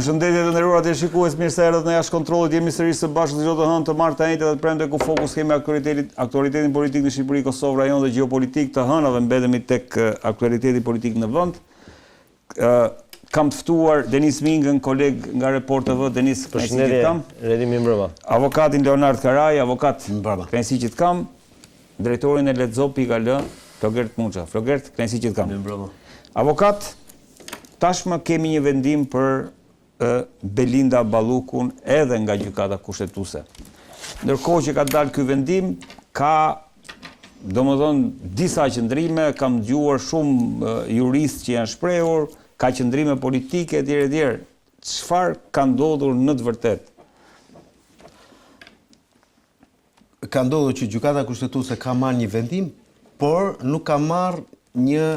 Përshëndetje të nderuar të shikues, mirë se erdhët në jashtë kontrollit. Jemi sërish së bashku çdo të hënë të martë të njëjtë dhe të premte ku fokus kemi aktualitetin politik në Shqipëri, Kosovë, rajon dhe gjeopolitik. Të hënave mbetemi tek aktualiteti politik në vend. Kam të ftuar Denis Mingën, koleg nga Report TV. Denis, përshëndetje. Redimi mbrëma. Avokatin Leonard Karaj, avokat kënaqësi që të kam. Drejtorin e Lexo.al, Flogert Muça. Flogert, kënaqësi që të kam. Mbrëma. Avokat, tashmë kemi një vendim për Belinda Ballukun edhe nga gjykata kushtetuese. Ndërkohë që ka dalë ky vendim, ka domethënë disa qëndrime, kam dëgjuar shumë juristë që janë shprehur, ka qëndrime politike etj. Çfarë ka ndodhur në të vërtetë? Ka ndodhur që gjykata kushtetuese ka marrë një vendim, por nuk ka marrë një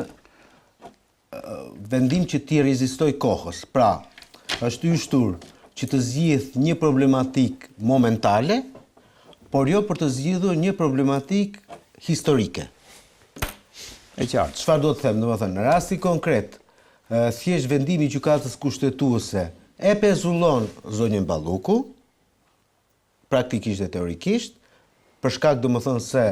vendim që t'i rezistoj kohës. Pra, është i shtur që të zgjidh një problematik momentale, por jo për të zgjidhur një problematik historike. E qartë. Çfarë do të them, domethënë, në rasti konkret, thjesht vendimi i gjykatës kushtetuese e pezullon zonjën Balluku, praktikisht dhe teorikisht, për shkak domethënë se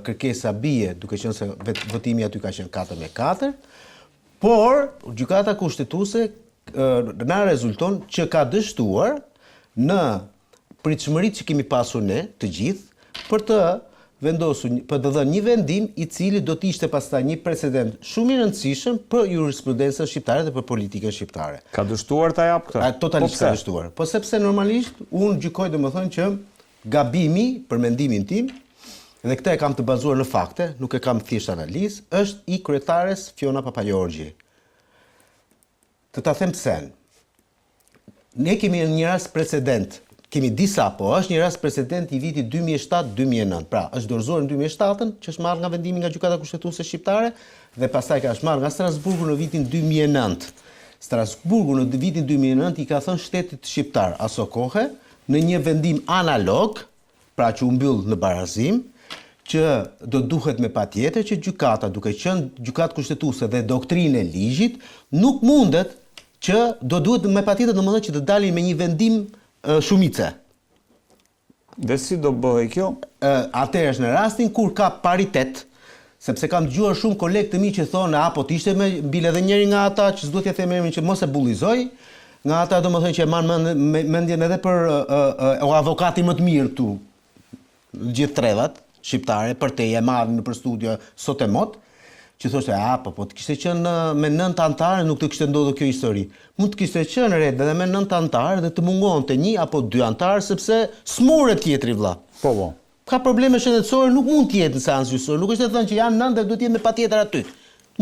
kërkesa bie, duke qenë se votimi aty ka qenë 4-4, por gjykata kushtetuese na rezulton që ka dështuar në pritshmëritë që kemi pasur ne të gjithë për të vendosur, për të dhënë një vendim i cili do të ishte pastaj një precedent shumë i rëndësishëm për jurisprudencën shqiptare dhe për politikën shqiptare. Ka dështuar ta jap këtë? Totalisht ka dështuar. Po sepse normalisht unë gjykoj domethënë që gabimi, për mendimin tim, dhe këtë e kam të bazuar në fakte, nuk e kam thjesht analizë, është i kryetares Fiona Papajorgji. Të ta them pse. Ne kemi një rast precedent, kemi disa, po është një rast precedent i vitit 2007-2009. Pra, është dorëzuar në 2007 që është marrë nga vendimi nga gjykata kushtetuese shqiptare dhe pastaj ka është marrë nga Strasburgu në vitin 2009. Strasburgu në vitin 2009 i ka thënë shtetit shqiptar aso kohë në një vendim analog, pra që u mbyll në barazim, që do duhet me patjetër që gjykata, duke qenë gjykatë kushtetuese dhe doktrinë e ligjit, nuk mundet që do duhet me patjetër domethënë që të dalin me një vendim shumice. Dhe si do bëhej kjo? Atëherë është në rastin kur ka paritet, sepse kam dëgjuar shumë kolegë të mi që thonë, po të ishte me bile edhe njëri nga ata që s'duhet t'ia them emrin që mos e bullizoj, nga ata domethënë që e marr mendjen edhe për avokati më të mirë këtu, gjithë tredhat shqiptare, për te e marrë në për studio sot e mot, që thoshte, po të kishte qenë me 9 antarë, nuk të kishte ndodhur kjo histori. Mund të kishte qenë red edhe me 9 antarë dhe të mungonte 1 apo 2 antarë, sepse s'morët tjetri vlla. Po. Ka probleme shëndetësore, nuk mund të jetë në seancë gjyqësore, nuk është e thënë që janë 9 dhe duhet të jetë me patjetër aty.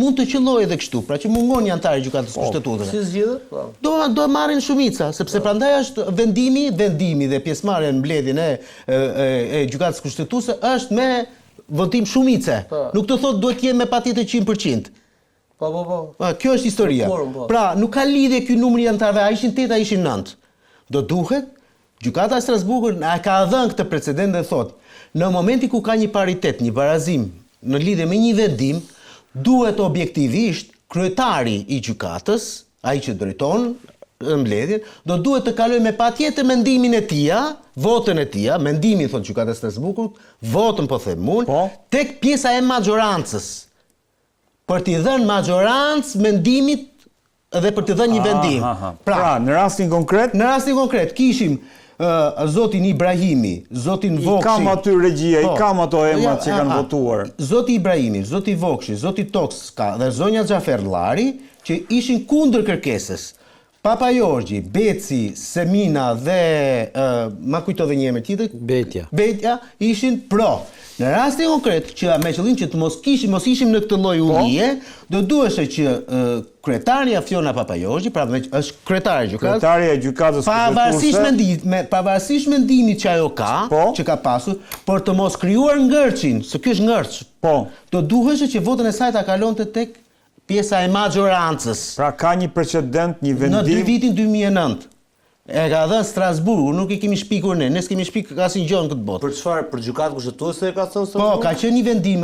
Mund të qellojë edhe kështu, pra që mungon një antar i gjykatës kushtetuese. Si zgjidhet? Do marrin shumica, sepse prandaj është vendimi dhe pjesëmarrja në mbledhjen e gjykatës kushtetuese është me votim shumice. Nuk të thotë duhet të jetë me patjetër 100%. Po. Kjo është historia. Pra, nuk ka lidhje ky numri i antarëve, a ishin 8, a ishin 9. Do duhet gjykata e Strasburgut na ka dhënë këtë precedent dhe thotë, në momentin ku ka një paritet, një barazim në lidhje me një vendim, duhet objektivisht kryetari i gjykatës, ai që drejton mbledhjen, do duhet të kalojë me patjetër mendimin e tij, votën e tij, mendimin thotë gjykata e Strasburgut, votën po them unë, tek pjesa e maxhorancës. Për t'i dhënë maxhorancë mendimit dhe për t'i dhënë një vendim. Pra, në rastin konkret kishim zotin Ibrahimi, zotin Vokshi. I kam aty regjia, I kam ato emrat që kanë votuar. Zoti Ibrahimi, zoti Vokshi, zoti Tokska dhe zonja Xhafer Llari që ishin kundër kërkesës. Papajorgji, Beci, Semina dhe ma kujto dhe një emër tjetër, Betja ishin pro. Në rastin konkret që me qëllim që të mos ishim në këtë lloj ulie, do duheshte që kryetaria Fiona Papajorgji, pra është kryetare e gjykatës kushtetuese, pavarësisht mendimit që ajo ka, që ka pasur, por të mos krijuar ngërçin, se ky është ngërç. Do duheshte që votën e saj ta kalonte tek pjesa e maxhorancës. Pra ka një precedent, një vendim në vitin 2009. E ka dhënë Strasburgu, nuk I kemi shpikur ne s'kemi shpik asnjë gjë në këtë botë. Për çfarë? Për gjykatë kushtetuese ka thënë Strasburgu? Po, ka qenë një vendim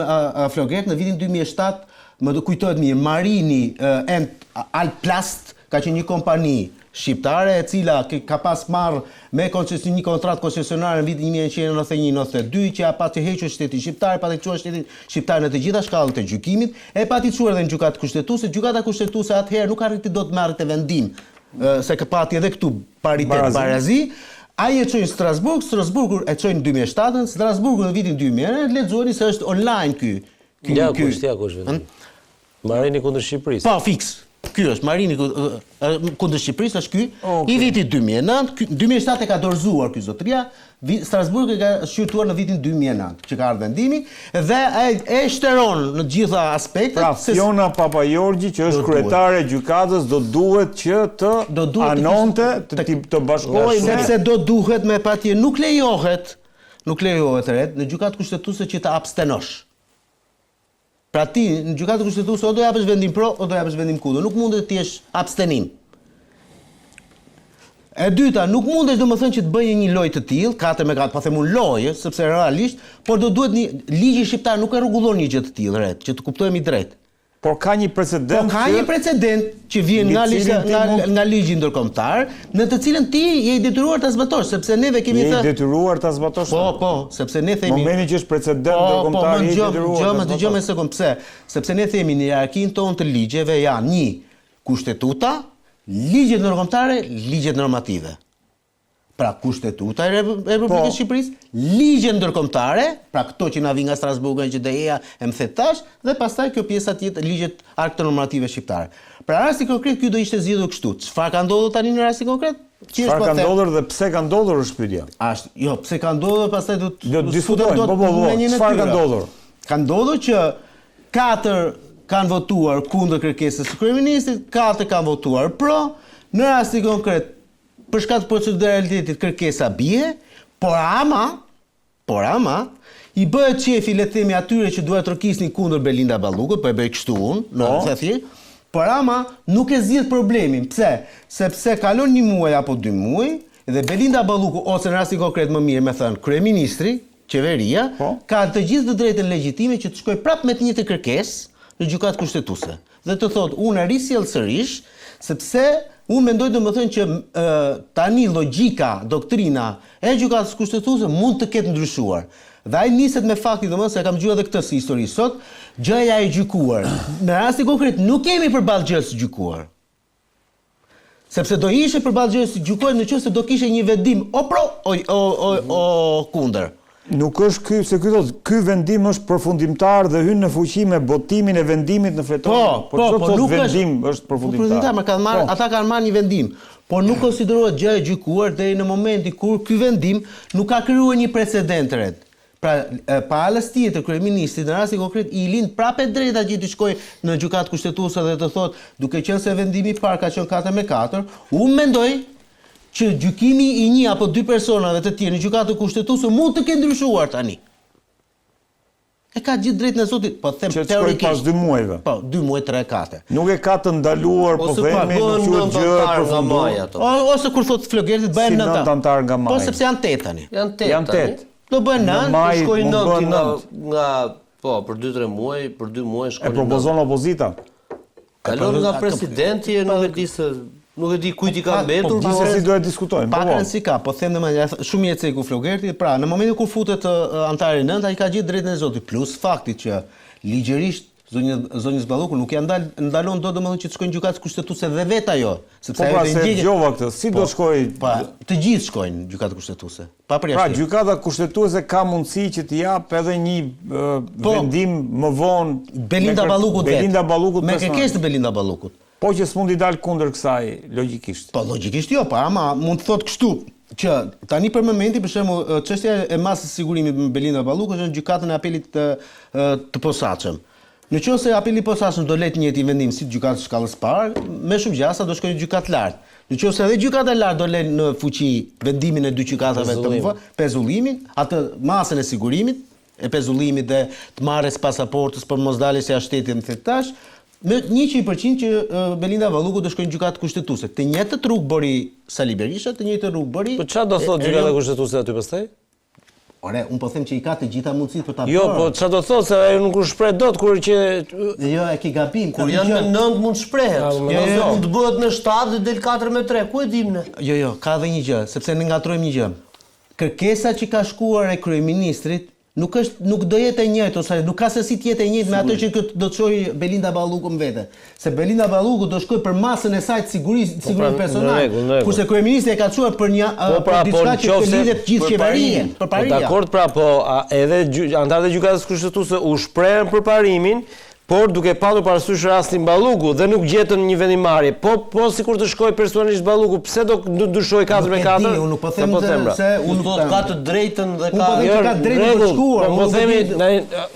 Flogert në vitin 2007, më do kujtohet mirë, Marini and Alplast ka qenë një kompani shqiptare e cila ka pas marrë me një kontratë koncesionare në vitin 1991-92 që pati hequr shtetin shqiptar, pati çuar shtetin shqiptar në të gjitha shkallët e gjykimit, e pati çuar edhe në gjykatë kushtetuese. Gjykata kushtetuese atëherë nuk arriti dot me marrë vendim, se ka pati edhe këtu paritet barazi. Ai e çoi në Strasburg, Strasburgu e çoi në 2007, Strasburgu në vitin 2000, lexuani se është online ky. Ja, kush vetëm. Marrini kundër Shqipërisë. Po, fiks. Ky është Marini kundër Shqipërisë është ky. I vitit 2009, 2007 e ka dorëzuar ky zotëria, Strasburgu e ka shqyrtuar në vitin 2009 që ka ardhur vendimi dhe e shteron në të gjitha aspektet. Pra, Fiona Papajorgji që është kryetare e gjykatës do duhet që të anonte të bashkohej sepse do duhet me patje nuk lejohet red në gjykatë kushtetuese që të abstenosh. Pra ti në gjykatë kushtetuese o do japësh vendim pro o do japësh vendim kundër, nuk mundet të jesh abstenim. E dyta, nuk mundesh domethënë që të bëje një lojë të tillë, 4-4, po them unë lojë, sepse realisht, por do duhet ligji shqiptar nuk e rregullon një gjë të tillë ret, që të kuptohemi drejt. Por ka një precedent. Po ka një precedent që vjen nga ligji ndërkombëtar, në të cilën ti je i detyruar ta zbatosh, sepse neve kemi thënë. Je i detyruar ta zbatosh. Po, sepse ne themi. Momentin që është precedent ndërkombëtar je i detyruar. Dëgjoj një sekond, pse? Sepse ne themi në hierarkinë tonë të ligjeve janë 1 kushtetuta, ligjet ndërkombëtare, ligjet normative. Pra kushtetuta e Republikës Shqipërisë, ligjet ndërkombëtare, pra këto që na vijnë nga Strasburgu, që DE-ja e më thet tash, dhe pastaj kjo pjesa tjetër ligjet akte normative shqiptare. Pra rasti konkret ky do ishte zgjidhur kështu. Çfarë ka ndodhur tani në rastin konkret? Çfarë ka ndodhur dhe pse ka ndodhur është pyetja. Jo, pse ka ndodhur, pastaj do të diskutojmë. Po, çfarë ka ndodhur? Ka ndodhur që 4 kanë votuar kundër kërkesës së kryeministit, 4 kanë votuar pro. Në rastin konkret për shkak të proceduralitetit kërkesa bie, por ama i bëhet shefi le të themi atyre që duhet rrokisnin kundër Belinda Ballukut, po e bëj kështu unë, në thjesht, por ama nuk e zgjidh problemin. Pse? Sepse kalon 1 muaj apo 2 muaj dhe Belinda Balluku ose në rastin konkret më mirë me thënë kryeministri, qeveria, ka të gjithë të drejtën legjitime që të shkojë prapë me të njëjtë kërkesë në gjykatë kushtetuese. Dhe të thotë unë e risjell sërish sepse unë mendoj domethënë që tani logjika, doktrina e gjykatës kushtetuese mund të ketë ndryshuar. Dhe ai niset me faktin domethënë se kam dëgjuar edhe këtë si histori sot, gjëja e gjykuar. Në rastin konkret nuk kemi përballë gjës së gjykuar. Sepse do ishe përballë gjës së gjykuar nëse do kishe një vendim o pro o kundër. Nuk është ky, se ky vendim është përfundimtar dhe hyn në fuqi me botimin e vendimit në fletor. Po, nuk vendim është përfundimtar. Ata kanë marrë një vendim, por nuk konsiderohet gjë e gjykuar deri në momentin kur ky vendim nuk ka krijuar një precedent red. Pra, palës tjetër kryeministit në rastin konkret i lind prapë drejta që të shkojë në gjykatë kushtetuese dhe të thotë, duke qenë se vendimi i parë ka qenë 4-4, unë mendoj që gjykimi i 1 apo 2 personave të tjerë në gjykatë kushtetuese mund të ketë ndryshuar tani. E ka gjithë drejtën e zotit, po them teorikisht. Pas 2 muajve. Po, 2 muaj, 3-4. Nuk e ka të ndaluar, po themi nuk quhet gjë përfunduar. Ose kur thotë Flogertit bëhen 9 antar nga maj. Po sepse janë 8 tani. Janë 8. Do bëhen 9, shkojnë 9 nga po për 2-3 muaj, për 2 muaj shkojnë. E propozon opozita. Kalon nga presidenti, nuk e di kujt i ka mbetur. Po si do e diskutojmë. Pakën si ka, po them domethënë shumë i eceku Flogerti, pra në momentin kur futet antari 9, ai ka gjithë drejtën e zotit, plus fakti që ligjërisht zonjës Balluku nuk ja ndalon dot domethënë që të shkojnë gjykatës kushtetuese dhe vet ajo, sepse ajo të ndjegjova këtë, si do shkojë? Po, të gjithë shkojnë në gjykatë kushtetuese. Pa përjashtim. Pra, gjykata kushtetuese ka mundësi që të jap edhe një vendim më vonë Belinda Ballukut me kërkesë të Belinda Ballukut. Po që s'mundi dal kundër kësaj logjikisht. Po logjikisht jo, pa ama mund të thotë kështu që tani për momentin për shembull çështja e masës sigurimit me Belinda Balluku është në gjykatën e apelit të posaçëm. Nëse apeli i posaçëm do lejë të njëjtin vendim si gjykata e shkallës parë, me shumë gjasa do shkojnë në gjykatë lart. Nëse edhe gjykata e lartë do lënë në fuqi vendimin e 2 gjykatave të pezullimin, atë masën e sigurimit, e pezullimit dhe të marrjes pasaportës për mosdaljes së shtetit në tash, me 100% që Belinda Balluku do shkojnë në gjykatë kushtetuese. Të njëjtët rrugë bëri Sali Berisha, të njëjtën rrugë bëri. Po çfarë do thotë gjykata kushtetuese aty pastaj? Ore, unë po them që i ka të gjitha mundësitë për ta bërë. Jo, po çfarë do thotë se ai nuk u shpreh dot kur që Jo, e ke gabim. Kur janë me 9 mund shprehet. jo. Mund të bëhet në 7 dhe del 4-3. Ku e dim ne? Jo, ka edhe një gjë, sepse ne ngatrojmë një gjë. Kërkesa që ka shkuar e kryeministrit nuk do jetë e njëjtë ose nuk ka se si të jetë e njëjtë me atë që do të çojë Belinda Balluku më vete. Se Belinda Balluku do shkojë për masën e saj të sigurisë personale. Kurse kryeministri e ka çuar për një për diçka që të lidhet gjithë qeverinë, për paria. Dakord, pra, po edhe anëtarët e gjykatës kushtetuese u shprehen për parimin, por duke patur parasysh rastin Balluku dhe nuk gjetën një vendimarrje. Po sikur të shkojë personalisht Balluku, pse do dyshoj 4-4? Unë nuk po them se Unë do të ka të drejtën dhe ka ka drejtën të shkuar. Po themi,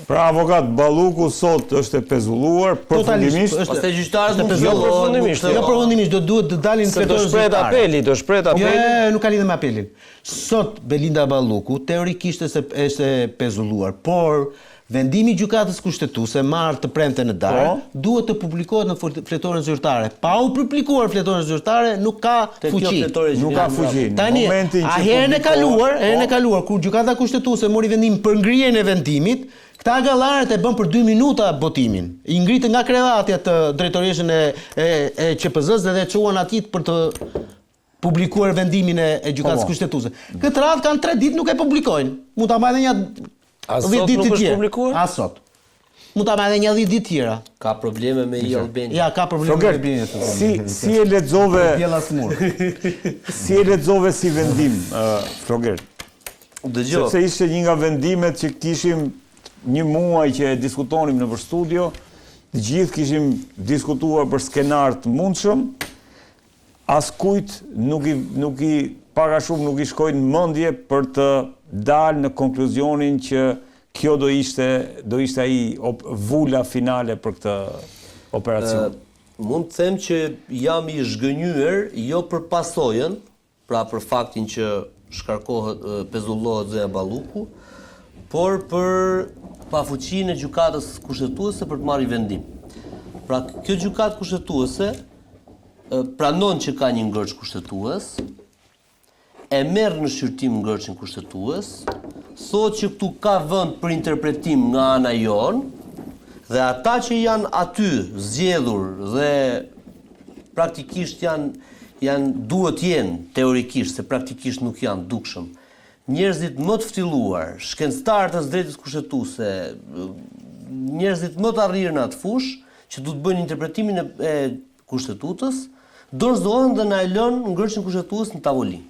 Pra avokat Balluku sot është e pezulluar përfundimisht. pastaj gjyqtarët mund jo përfundimisht. Jo përfundimisht, do duhet të dalin se do shprehet apeli, do shprehet apeli. Jo, nuk ka lidhje me apelin. Sot Belinda Balluku teorikisht është e pezulluar, por vendimi i gjykatës kushtetuese marrë të premte në darkë duhet të publikohet në fletoren zyrtare. Pa u publikuar fletoren zyrtare nuk ka fuqi. Nuk ka fuqi. Tani, a herën e kaluar kur gjykata kushtetuese mori vendim për ngrirjen e vendimit, këta gallarët e bën për 2 minuta votimin. I ngritën nga krevati atë drejtoreshën e QPZ-s dhe e çuan atit për të publikuar vendimin e gjykatës kushtetuese. Këtë radhë kanë 3 ditë nuk e publikojnë. Mund ta marrë një A sot nuk është publikuar? A sot. Mund ta marrë një 10 ditë tjera. Ka probleme me i Albania. Ja, ka probleme me Albania. Si e lexove Pjella smur. si e lexove si vendim, Floger? Dëgjoj. Sepse ishte një nga vendimet që kishim një muaj që e diskutonim në studio, të gjithë kishim diskutuar për skenar të mundshëm, askujt nuk i para shumë nuk i shkojnë mendje për të dalë në konkluzionin që kjo do ishte ai vula finale për këtë operacion. Mund të them që jam i zhgënjur jo për pasojën, pra për faktin që shkarkohet, pezullohet Zoja Balluku, por për pafuqinë e gjykatës kushtetuese për të marrë vendim. Pra kjo gjykatë kushtetuese pranon që ka një ngërç kushtetues, e merr në shqyrtim ngërçin kushtetues, thotë që këtu ka vend për interpretim nga ana jon, dhe ata që janë aty zgjedhur dhe praktikisht janë duhet jenë teorikisht, se praktikisht nuk janë dukshëm, njerëzit më të ftylluar, shkencëtarët e drejtës kushtetuese, njerëzit më të arrirë në atë fushë që du të bëjnë interpretimin e kushtetutës, dorëzohen dhe na e lënë ngërçin kushtetues në tavolinë.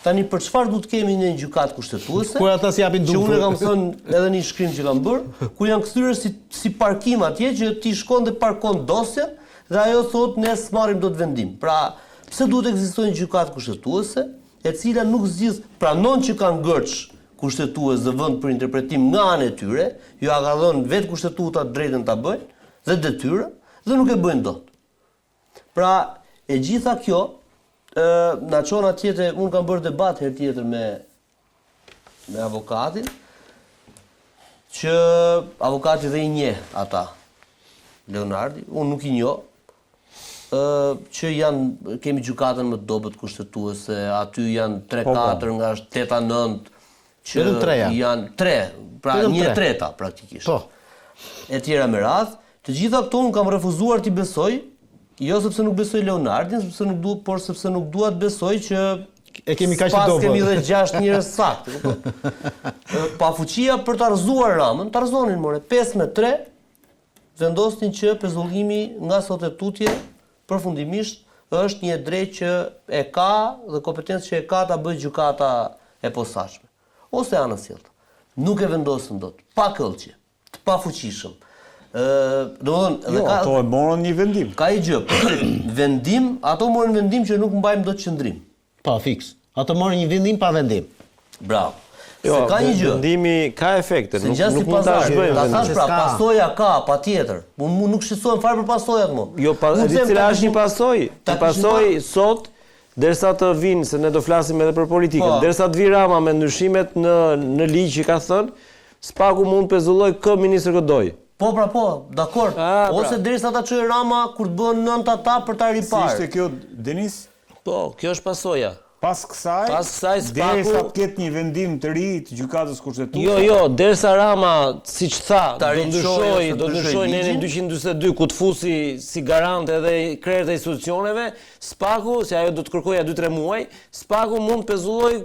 Tani për çfarë duhet kemi një gjykatë kushtetuese? Kur ata si japin që unë kam thënë edhe një shkrim që kam bërë, ku janë kthyer si parkim atje që ti shkon dhe parkon dosjen dhe ajo thotë ne s'marrim dot vendim. Pra, pse duhet ekzistojë një gjykatë kushtetuese, e cila nuk zgjidh, pranon që ka ngërç kushtetues dhe vend për interpretim nga ana e tyre, ju ka dhënë vetë kushtetuta drejtën ta bëjnë dhe detyrën dhe nuk e bëjnë dot. Pra, e gjitha kjo na çon atje, unë kam bërë debat herë tjetër me avokatin, që avokati dhe i njeh ata, Leonardi, unë nuk i njoh, që kemi gjykatën më të dobët kushtetuese, aty janë 3-4 nga 8-9, që janë 3, pra 1/3 praktikisht. E tjera me radhë, të gjitha këto unë kam refuzuar t'i besoj, jo sepse nuk besoj Leonardin, por sepse nuk dua të besoj që e kemi kaq të dobët. Pas kemi dhe 6 njerëz saktë. Pafuqia për të arzuar Ramën, të arzonin more 5-3, vendosnin që pezullimi nga sot e tutje përfundimisht është një drejt që e ka dhe kompetencë që e ka ta bëjë gjykata e posaçme. Ose anësjellta. Nuk e vendosën dot, pa këllqje, të pafuqishëm. Ato e morën një vendim. Ka i gjë, vendim, ato morën vendim që nuk mbajmë dot qëndrim. Pa, fiks. Ato morën një vendim pa vendim. Bravo. Jo, se ka një gjë. Vendimi ka efekte, nuk mund ta shbëjmë. Ta thash pra, pasoja ka, patjetër. Unë nuk shqetësohem fare për pasojat më. Jo, cila është një pasojë? Një pasojë sot derisa të vinë, se ne do flasim edhe për politikën, derisa të vi Rama me ndryshimet në ligj që ka thënë, s'paku mund pezulloj kë ministër këdoj. Po, dakord. Ose derisa ta çojë Rama kur të bëhen 9 ata për ta riparë. Si ishte kjo, Denis? Po, kjo është pasoja. Pas kësaj derisa të ketë një vendim të ri të gjykatës kushtetuese. Jo, derisa Rama, siç tha, do ndryshoj ligjin. në 242 ku të fusi si garant edhe krerët e institucioneve, SPAK-u, se ajo do të kërkoja 2-3 muaj, SPAK-u mund pezulloj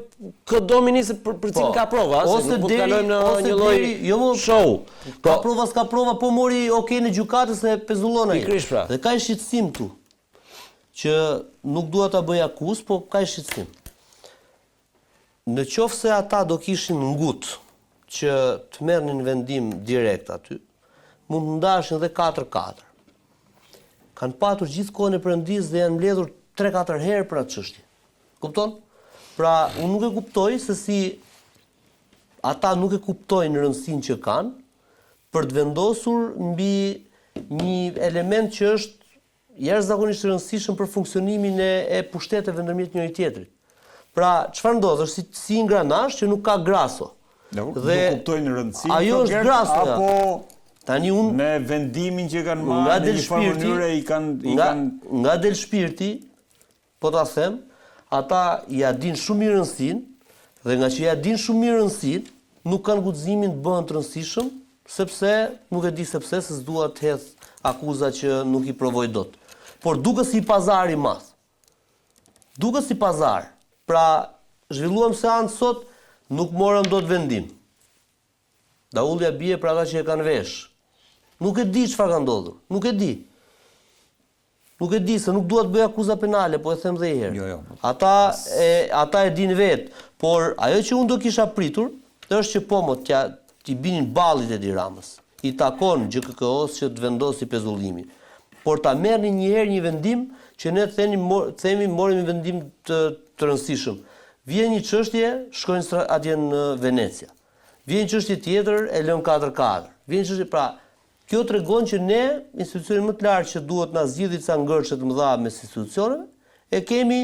çdo ministër për cilin ka prova, se nuk kalojmë në një lloj show. Ka prova, s'ka prova, po mori okay në gjykatës e pezullon ai. Pikërisht pra. Dhe ka shqetësim këtu, që nuk dua ta bëj akuz, po ka shqetësim. Në qoftë se ata do kishin ngut që të merrnin vendim direkt aty, mund të ndashin dhe 4-4. Kanë patur gjithkohën e Perëndisë dhe janë mbledhur 3-4 herë për atë çështje. Kupton? Pra, unë nuk e kuptoj se si ata nuk e kuptojnë rëndësinë që kanë për të vendosur mbi një element që është jashtëzakonisht i rëndësishëm për funksionimin e pushteteve ndërmjet njëri tjetrit. Pra, çfarë ndodh është si ingranazh që nuk ka graso. Nuk kuptojnë rëndësinë. Ajo është graso. Apo tani unë me vendimin që kanë marrë në një farë mënyre i kanë nga del shpirti, po ta them, ata ja din shumë mirë rëndësinë dhe nga që ja din shumë mirë rëndësinë, nuk kanë guximin të bëhen të rëndësishëm, sepse nuk e di sepse se s'dua të hedh akuza që nuk i provoj dot. Por duket si pazar i madh. Duket si pazar. Pra, zhvilluam seancë sot, nuk morëm dot vendim. Daullja bie për ata që e kanë vesh. Nuk e di çfarë ka ndodhur. Nuk e di. Nuk e di se nuk dua të bëj akuza penale, po e them edhe një herë. Jo. Ata e dinë vet, por ajo që unë do kisha pritur është që po t'i binin ballit e Ramës. I takon GKK-s që të vendosi pezullimin. Por ta merrni një herë një vendim që ne themi morëm një vendim të rëndësishëm. Vjen një çështje, shkojnë atje në Venecia. Vjen një çështje tjetër, e lën 4-4. Vjen një çështje, pra, kjo tregon që ne, institucionin më të lartë që duhet na zgjidhë ca ngërçe të mëdha mes institucioneve, e kemi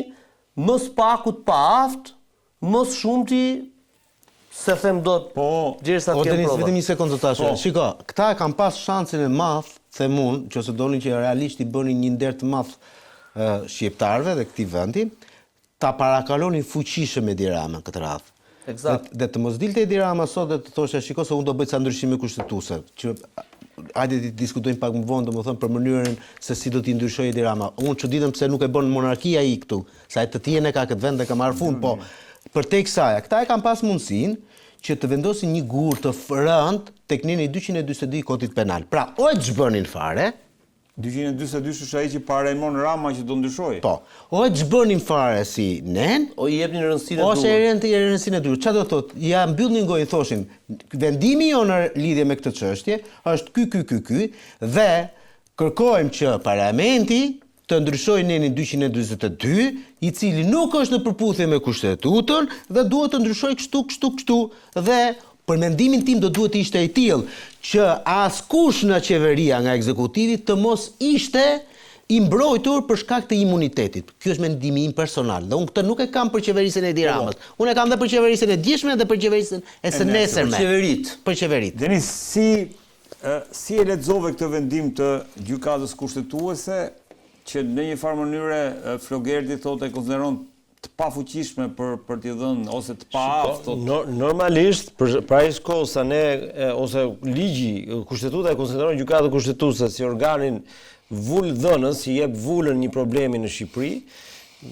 më SPAK-u të paaft, më shumti se them dot, po derisa të kemë prova. Vetëm një sekondë të tash. Shiko, këta kanë pas shansin e madh, them unë, nëse donin që realisht i bënin një nder të madh shqiptarëve dhe këtij vendi, ta parakalonin fuqishëm Edi Ramën këtë radhë. Eksakt. Dhe të mos dilte Edi Rama sot dhe të thoshte shiko se unë do bëj ca ndryshime kushtetuese, që hajde të diskutojmë pak më vonë, domethënë për mënyrën se si do t'i ndryshojë Edi Rama. Unë çuditëm pse nuk e bën monarkia ai këtu, sa të tjerë e ka këtë vend dhe ka marrë fund, po përtej kësaj, këta e kanë pas mundësinë që të vendosin një gur të rënd tek neni 242 i Kodit Penal. Pra, o e ç'bënin fare, 242 është ai që parajmon Rama që do ndryshojë. po, o e ç'bënin fare si nen, O i jepnin rëndësinë e ose e rëndësinë e dur. Çfarë do thotë? Ja mbyllnin gojën, thoshin, vendimi jonë në lidhje me këtë çështje është ky dhe kërkojmë që parlamenti të ndryshojë nenin 242, i cili nuk është në përputhje me kushtetutën dhe duhet të ndryshojë kështu dhe për mendimin tim do duhet të ishte i tillë që askush nga qeveria, nga ekzekutivi të mos ishte i mbrojtur për shkak të imunitetit. Ky është mendimi im personal. Dhe unë këtë nuk e kam për qeverisën e Edi Ramës. Unë e kam dhe për qeverisën e djeshme dhe për qeverisën e së nesërme. Për qeverit. Denis, si e lexove këtë vendim të gjykatës kushtetuese që në një farë mënyre Flogerti thotë e konsideron të pafuqishme për t'i dhënë ose të paaftë. Normalisht për ai kohë sa ne ose ligji, kushtetuta e konsideron gjykatën kushtetuese si organin vullëdhënës, si jep vullën një problemi në Shqipëri,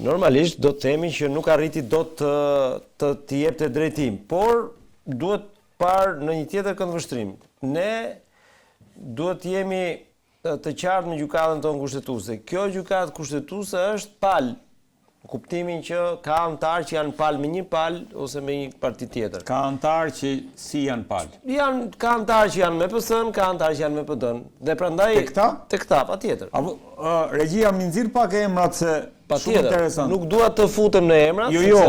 normalisht do të themi që nuk arriti dot të jepte drejtim, por duhet parë në një tjetër këndvështrim. Ne duhet të jemi të qartë në gjykatën tonë kushtetuese. Kjo gjykatë kushtetuese është palë, në kuptimin që ka antarë që janë palë me një palë ose me një parti tjetër. Ka antarë që si janë palë. Ka antarë që janë me PS-n, ka antarë që janë me PD-n. Dhe prandaj Te këta? Te këta, patjetër. Regjia më nxirr pak emrat se shumë interesant. Nuk dua të futem në emrat, Jo,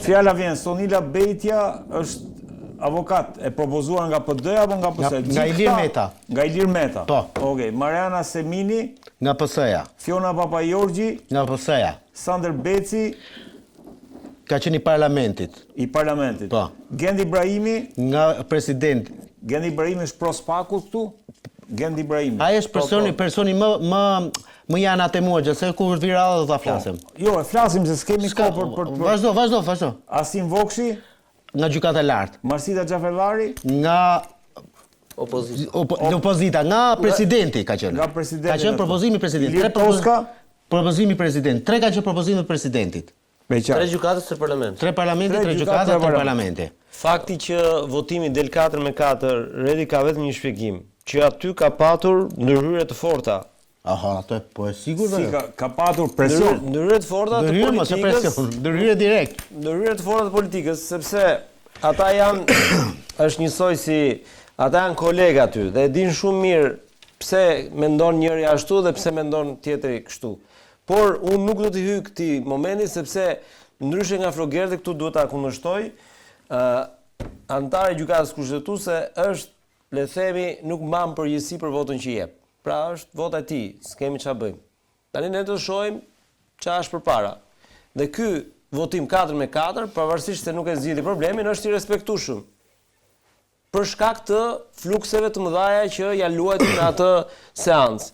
fjala vjen Sonila Bejtja është avokat e propozuar nga PD apo nga PS? Nga Ilir Meta. Nga Ilir Meta. Po. Okej, Mariana Semini, Nga PS-ja. Fiona Papajorgji, Nga PS-ja. Sander Beci, Ka qenë i parlamentit. i parlamentit. Po. Gendi Ibrahimi, Nga president. Gendi Ibrahimi është pro SPAK-ut këtu? Gendi Ibrahimi. Ai është personi më janë atë muajë, se kur vi radhë do ta flasim. Jo, e flasim se s'kemi kohë për Vazhdo. Asim Vokshi, Nga gjykata e lartë, Marsita Xhaferllari, nga Opozita. nga presidenti ka qenë. Nga presidenti. Ka qenë propozimi i presidentit. Ilir Toska, Propozimi i presidentit. 3 kanë qenë propozimet e presidentit. me 3 qartë. gjykatës së parlamentit. 3 parlamenti, 3 gjykata, 3 parlamenti. Fakti që votimi del 4-4, Redi ka vetëm një shpjegim, që aty ka patur ndërhyrje të forta. Aha, ato po e sigurt. Si ka patur presion. Ndërhyrje të forta të Ndërhyrje mos e politikës. presion, ndërhyrje direkt. Ndërhyrje të forta të politikës, sepse ata janë është njësoj si ata janë kolega aty dhe e din shumë mirë pse mendon njëri ashtu dhe pse mendon tjetri kështu. Por unë nuk do të hyj këtij momenti sepse ndryshe nga Flogerdi këtu duhet ta kundërshtoj, antari i gjykatës kushtetuese është, le të themi, nuk mban përgjegjësi për votën që jep. Pra është vota e tij, s'kemi çfarë bëjmë. Tani ne do të shohim çfarë është përpara. Dhe ky votim 4-4, pavarësisht se nuk e zgjidhi problemin, është i respektueshëm. Për shkak të flukseve të mëdha që ja luajtur në atë seancë.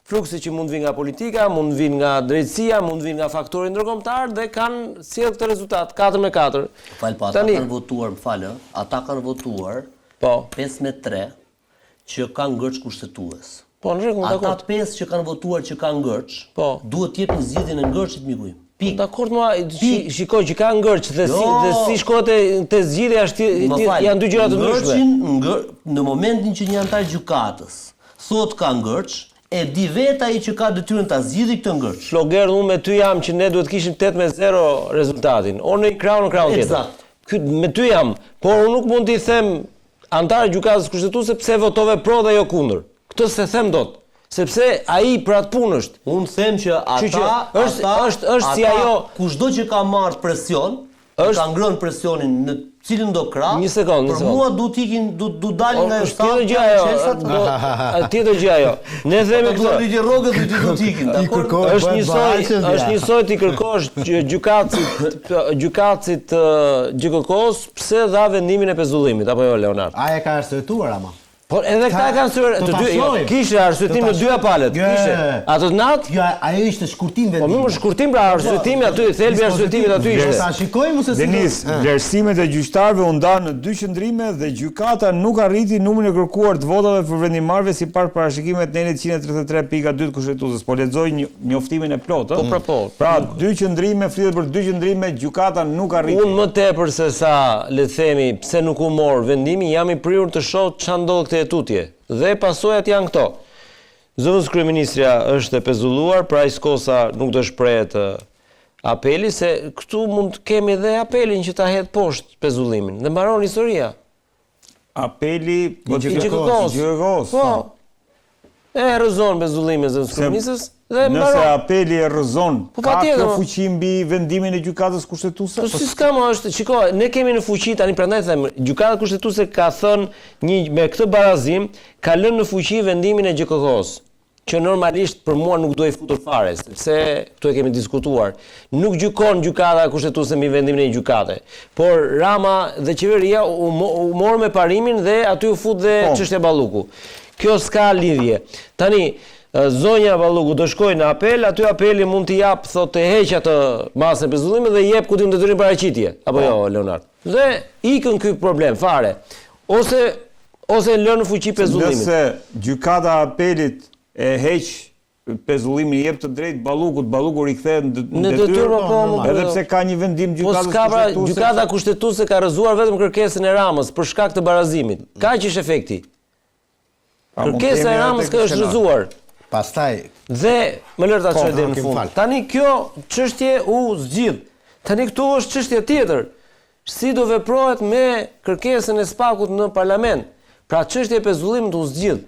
Fluksi që mund vinë nga politika, mund vinë nga drejtësia, mund vinë nga faktori ndërkombëtar dhe kanë sjell këtë rezultat 4-4. Ata kanë votuar, ata kanë votuar 5-3 që kanë ngërç kushtetues. Po, në rregull, dakord. Ata 5 që kanë votuar që kanë ngërç, duhet të jepin zgjidhjen e ngërçit miku im. Pikë. Dakord, shikoj që ka ngërç dhe si shkohet te zgjidhja janë dy gjëra të ndryshme. Në momentin që një antar gjykatës thot ka ngërç, e di vetë ai që ka detyrën ta zgjidhë këtë ngërç. Floger, unë me ty jam që ne duhet kishim 8-0 rezultatin. O në krahun tjetër. Ky me ty jam, por unë nuk mund t'i them antar gjykatës kushtetuese pse votove pro dhe jo kundër. Këtë se them dot. Sepse ai për atë punë është. Unë them që ata është si ajo kushdo që ka marrë presion, ka ngrënë presionin në cilin do krah. Një sekond. Për mua duhet ikin, duhet dalin nga shtati. Tjetër gjë ajo. Ne themi këtë. Do të rrogët dhe do të ikin, dakor? Është njësoj ti kërkosh gjykatësit GKK-s pse dha vendimin e pezullimit apo jo, Leonard? Ai e ka arsyetuar ama. Por edhe këta kanë të dy, kishte arsyetim në dy apalet, kishte. Ato natë? Jo, ajo ishte shkurtim vendimi. Po më shkurtim pra arsyetimi aty, thelbi arsyetimit aty ishte. Ta shikojmë se Denis, vlerësimet e gjyqtarëve u ndanë në 2 qëndrime dhe gjykata nuk arriti numrin e kërkuar të votave për vendimarrje sipas parashikimet në 133.2 të kushtetuesës. Po lexoj njoftimin e plotë, Pra 2 qëndrime, flitet për 2 qëndrime, gjykata nuk arriti. Unë më tepër se sa, le të themi, pse nuk u mor vendimi, jam i prirur të shoh ç'a ndodh këtë tutje. Dhe pasojat janë këto. Zëvendës kryeministrja është e pezulluar, pra Iskosa nuk do shprehet apeli, se këtu mund të kemi edhe apelin që ta hedh poshtë pezullimin. Dhe mbaron historia. Apeli i GKK-s. Po. E rrëzon pezullimin e zëvendës kryeministrës dhe mbaron. Nëse apeli e rrëzon, ka kjo patjetër, fuqi mbi vendimin e gjykatës kushtetuese? Po si s'ka më është, shiko, ne kemi në fuqi tani, prandaj them, gjykata kushtetuese ka thënë me këtë barazim ka lënë në fuqi vendimin e GKK-s, që normalisht për mua nuk do i futur fare, sepse këtu e kemi diskutuar. Nuk gjykon gjykata kushtetuese mbi vendimin e gjykate, por Rama dhe qeveria u morë me parimin dhe aty u fut dhe çështja Balluku. Kjo s'ka lidhje. Tani zonja Balluku do shkojë në apel, aty apeli mund t'i jap, thotë, të heq atë masën e pezullimit dhe jep kutim detyrim paraqitje, apo jo, Leonard. Dhe ikën ky problem fare. Ose lënë në fuqi pezullimit. Nëse gjykata apelit e heq pezullimin, jep të drejtë Ballukut, Balluku rikthehet në detyrë, edhe pse ka një vendim gjykatës kushtetuese. Gjykata kushtetuese ka rrëzuar vetëm kërkesën e Ramës për shkak të barazimit. Kaq është efekti. Kërkesa e Ramës ka është rrëzuar. Pastaj dhe më lër ta çoj deri në fund. Tani kjo çështje u zgjidh. Tani këtu është çështje tjetër. Si do veprohet me kërkesën e Spakut në parlament? Pra çështja e pezullimit u zgjidh.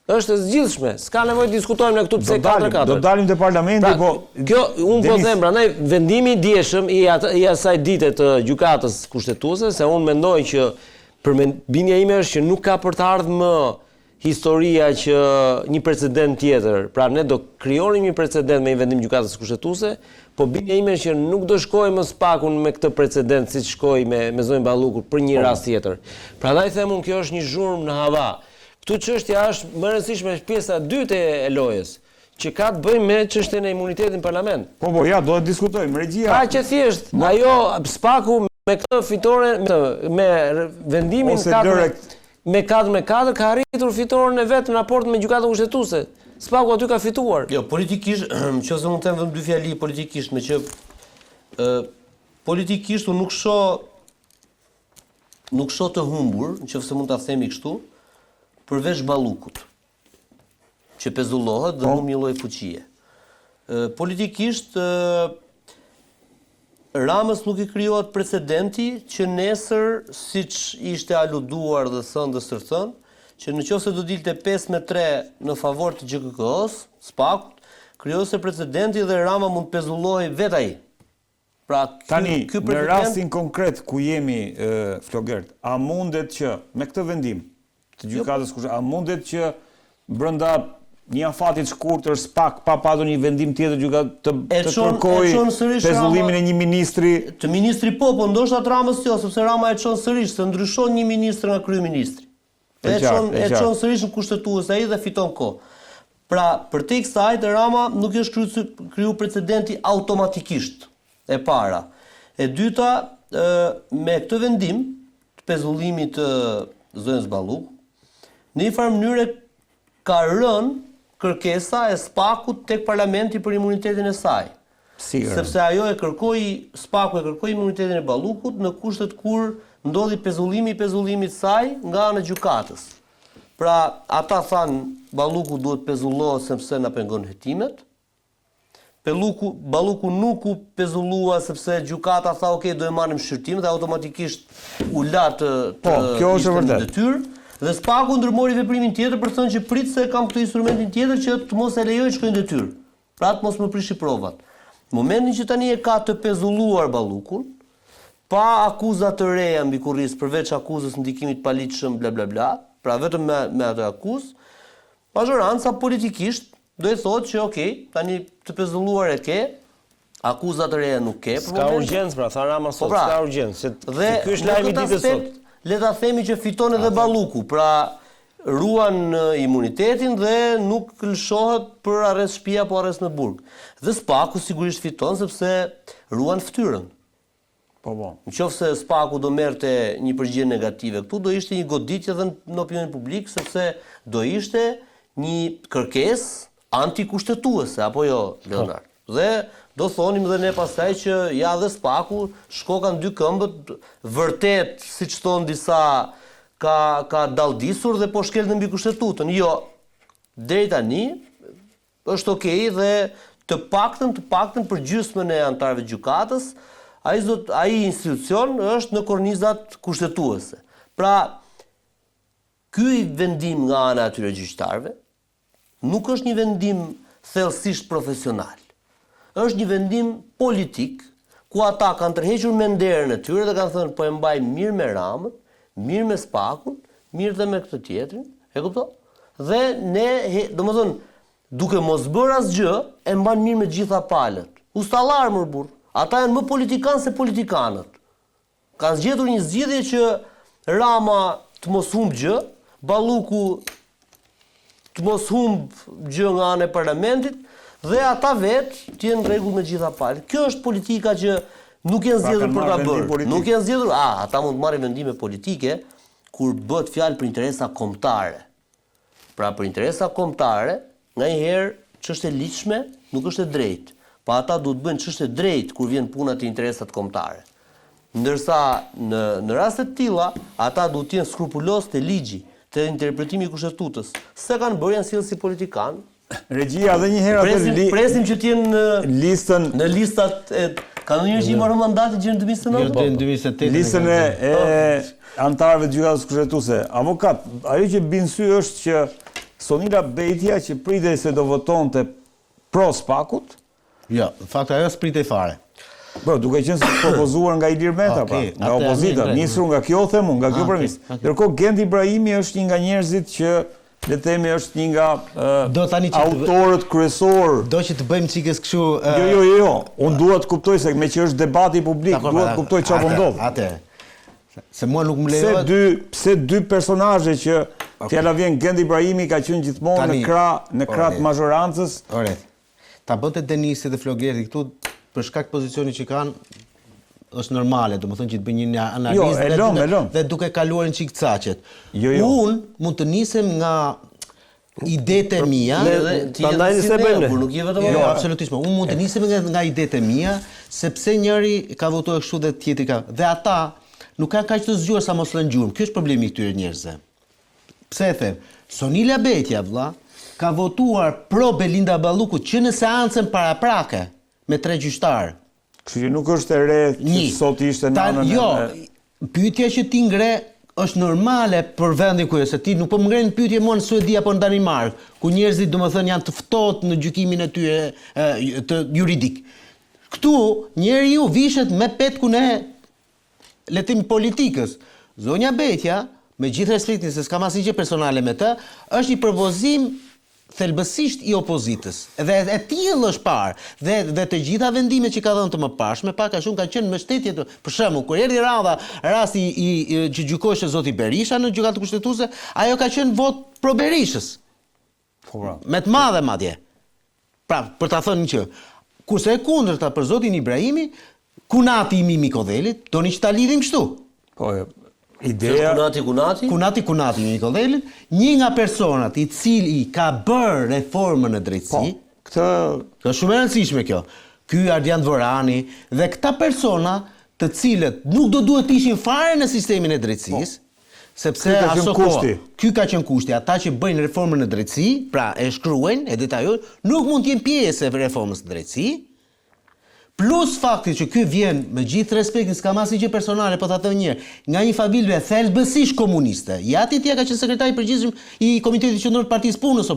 Është e zgjidhshme. S'ka nevojë të diskutojmë ne këtu pse 4-4. Do dalim te parlamenti, po kjo un po them, prandaj vendimi i dieshëm i asaj dite të gjykatës kushtetuese, se un mendoj që për bindja ime është që nuk ka për të ardhur më historia që një precedent tjetër. Pra ne do krijonim një precedent me një vendim gjykatës kushtetuese, po bindja ime është që nuk do shkojmë më Spakun me këtë precedent siç shkoi me zonjën Ballukut për një rast tjetër. Prandaj them unë, kjo është një zhurmë në hava. Këtu çështja është më e rëndësishme pjesa e dytë e lojës, që ka të bëjë me çështjen e imunitetit në parlament. Po, ja, do të diskutojmë. Regjia. Pa që thjesht, ajo Spaku me këtë fitore me vendimin me 4-4 ka arritur fitoren e vet në raport me gjykatën kushtetuese. Spaku aty ka fituar. Jo, politikisht, nëse mund të them vetëm dy fjali politikisht, me që politikisht unë nuk shoh të humbur, nëse mund ta themi kështu, përveç Ballukut, që pezullohet dhe humb një lloj fuqie. Politikisht Ramës nuk I krijohet precedenti që nesër, siç ishte aluduar dhe thënë dhe stërthën, që nëse do dilte 5-3 në favor të GKK-s, Spakut, krijohet precedenti dhe Rama mund pezullohej vet ai. Pra, tani, në rastin konkret ku jemi, Flogert, a mundet që me këtë vendim të gjykatës kushtetuese, a mundet që brenda një afatit shkurtër Spak pa patur një vendim tjetër gjykatë të kërkojë pezullimin e një ministri? Të ministri po ndoshta të Ramës jo, sepse Rama e çon sërish, se ndryshon një ministër nga kryeministri. E çon sërish në kushtetues ai dhe fiton kohë. Pra, për te kësaj të Rama nuk është kriju precedenti automatikisht. E para. E dyta, me këtë vendim të pezullimit të zonës Balluk, në një farë mënyrë ka rënë kërkesa e Spakut tek parlamenti për imunitetin e saj. Sepse ajo Spaku e kërkoi imunitetin e Ballukut në kushtet kur ndodhi pezullimit saj nga ana e gjykatës. Pra, ata thanë Balluku duhet pezullohet sepse na pengon hetimet. Balluku nuk u pezullua sepse gjykata tha okay, do e marrim shqyrtim dhe automatikisht u la të kjo është vërtet. Detyrë. Dhe Spaku ndërmori veprimin tjetër për thënë që prit se kam këtë instrumentin tjetër që të mos e lejoj të shkojnë detyrë. Pra të mos më prishi provat. Në momentin që tani e ka të pezulluar Ballukun, pa akuza të reja mbi kurriz përveç akuzës ndikimit paligjshëm bla bla bla, pra vetëm me atë akuzë, majoranca politikisht do i thotë që okay, tani të pezulluar e ke, akuza të reja nuk ke. Ska urgjencë, pra, tha Rama sot, ska urgjencë. Dhe ky është lajmi i ditës sot. Le ta themi që fiton edhe Balluku, pra ruan imunitetin dhe nuk lëshohet për arrest shtëpia apo arrest në burg. Dhe Spaku sigurisht fiton sepse ruan fytyrën. Po. Nëse Spaku do merrte një përgjigje negative këtu, do ishte një goditje edhe në opinionin publik, sepse do ishte një kërkesë antikushtetuese, apo jo, Leonard? Dhe do thonim dhe ne pastaj që ja dhe Spaku shkokan dy këmbët, vërtet, siç thon disa, ka dalldisur dhe po shkel mbi kushtetutën. Jo, deri tani është okay dhe të paktën për gjysmën e anëtarëve të gjykatës, ai institucion është në kornizat kushtetuese. Pra, ky vendim nga ana e atyre gjyqtarëve nuk është një vendim thellësisht profesional. Është një vendim politik, ku ata kanë tërhequr me nderën e tyre dhe kanë thënë po e mbaj mirë me Ramën, mirë me Spakun, mirë dhe me këtë tjetrin, e kupton? Dhe ne, domethënë, duke mos bërë asgjë, e mban mirë me gjitha palët. Ustallar më burr. Ata janë më politikanë se politikanët. Kanë zgjedhur një zgjidhje që Rama të mos humb gjë, Balluku të mos humb gjë nga ana e parlamentit, dhe ata vetë të jenë në rregull me gjitha palët. Kjo është politika që nuk janë zgjedhur për ta bërë. Nuk janë zgjedhur, ata mund të marrin vendime politike kur bëhet fjalë për interesa kombëtare. Pra për interesa kombëtare, nganjëherë çështja e ligjshme nuk është e drejtë. Pa ata duhet bëjnë çështje drejt kur vjen puna te interesat kombëtare. Ndërsa në raste të tilla, ata duhet të jenë skrupuloz te ligji, te interpretimi i kushtetutës. Se kanë bërë janë sjellë si politikan. Regjia edhe një herë presim që të jenë në listat e kanë ndonjëherë që i morën mandati gjë në 2009. Jo, në 2008. Listën e anëtarëve të gjykatës kushtetuese. Avokat, ajo që bën sy është që Sonila Bejtia që pritej se do votonte pro Spakut. Jo, në fakt ajo s'pritej fare. Po, duke qenë se propozuar nga Ilir Meta, nga opozita, nisur nga kjo them unë, nga kjo premis. Ndërkohë Gendi Ibrahimi është një nga njerëzit që le të themi është një nga autorët kryesor. Do që të bëjmë çikës kështu. Jo. Unë dua të kuptoj se me që është debati publik, dua të kuptoj çfarë po ndodh. Se mua nuk më lejohet. Pse dy personazhe që Fjala vjen Gendi Ibrahimi ka qenë gjithmonë Tani, në krah të mazhorancës. Oret. Ta bëte Denisi dhe Flogreti këtu për shkak pozicionit që kanë është normale, domethënë që të bëjnë një analizë dhe duke kaluar në çik caqet. Jo. Unë mund të nisem nga idetë e mia, prandaj se bëjmë. Nuk je vetëm jo, absolutisht. Unë mund të nisem nga idetë e mia, sepse njëri ka votuar kështu dhe tjetri ka. Dhe ata nuk kanë kaq të zgjuar sa mos lënë gjurmë. Ky është problemi i këtyre njerëzve. Pse e them? Sonila Betja, vëlla, ka votuar pro Belinda Ballukut që në seancën paraprake me 3 gjyqtar. Kështu që nuk është e re që sot ishte në anën. Jo, pyetja që ti ngre është normale për vendin ku je, se ti nuk po më ngren pyetje mua në Suedi apo në Danimark, ku njerëzit domethënë janë të ftohtë në gjykimin e tyre të juridik. Këtu njeriu vishet me petkun e le të themi politikës. Zonja Betja, me gjithë respektin se s'kam asnjë gjë personale me të, është një propozim thelbësisht i opozitës. Dhe e tillë është parë. Dhe të gjitha vendimet që ka dhënë të mëparshme, pak a shumë kanë qenë mbështetje të, për shembull, kur erdhi radha rasti që gjykohej zoti Berisha në gjykatë kushtetuese, ajo ka qenë vot pro Berishës. Me të madhe madje. Pra, për ta thënë që kurse e kundërta për zotin Ibrahimi, kunati i Mimi Kodhelit, doni që ta lidhim kështu. Po, ideja Kunati Mimi Kodhelit, një nga personat i cili ka bërë reformën e drejtësi, këtë është shumë e rëndësishme kjo. Ky Ardian Dvorani dhe këta persona të cilët nuk do duhet të ishin fare në sistemin e drejtësisë, sepse ky ka qenë kushti. Ata që bëjnë reformën e drejtësi, pra e shkruajnë, e detajojnë, nuk mund të jenë pjesë e reformës së drejtësi. Plus fakti që ky vjen me gjithë respektin, s'kam asnjë gjë personale, po ta them një herë, nga një familje thelbësisht komuniste. Jati ka qenë sekretari i përgjithshëm i Komitetit Qendror të Partisë Punës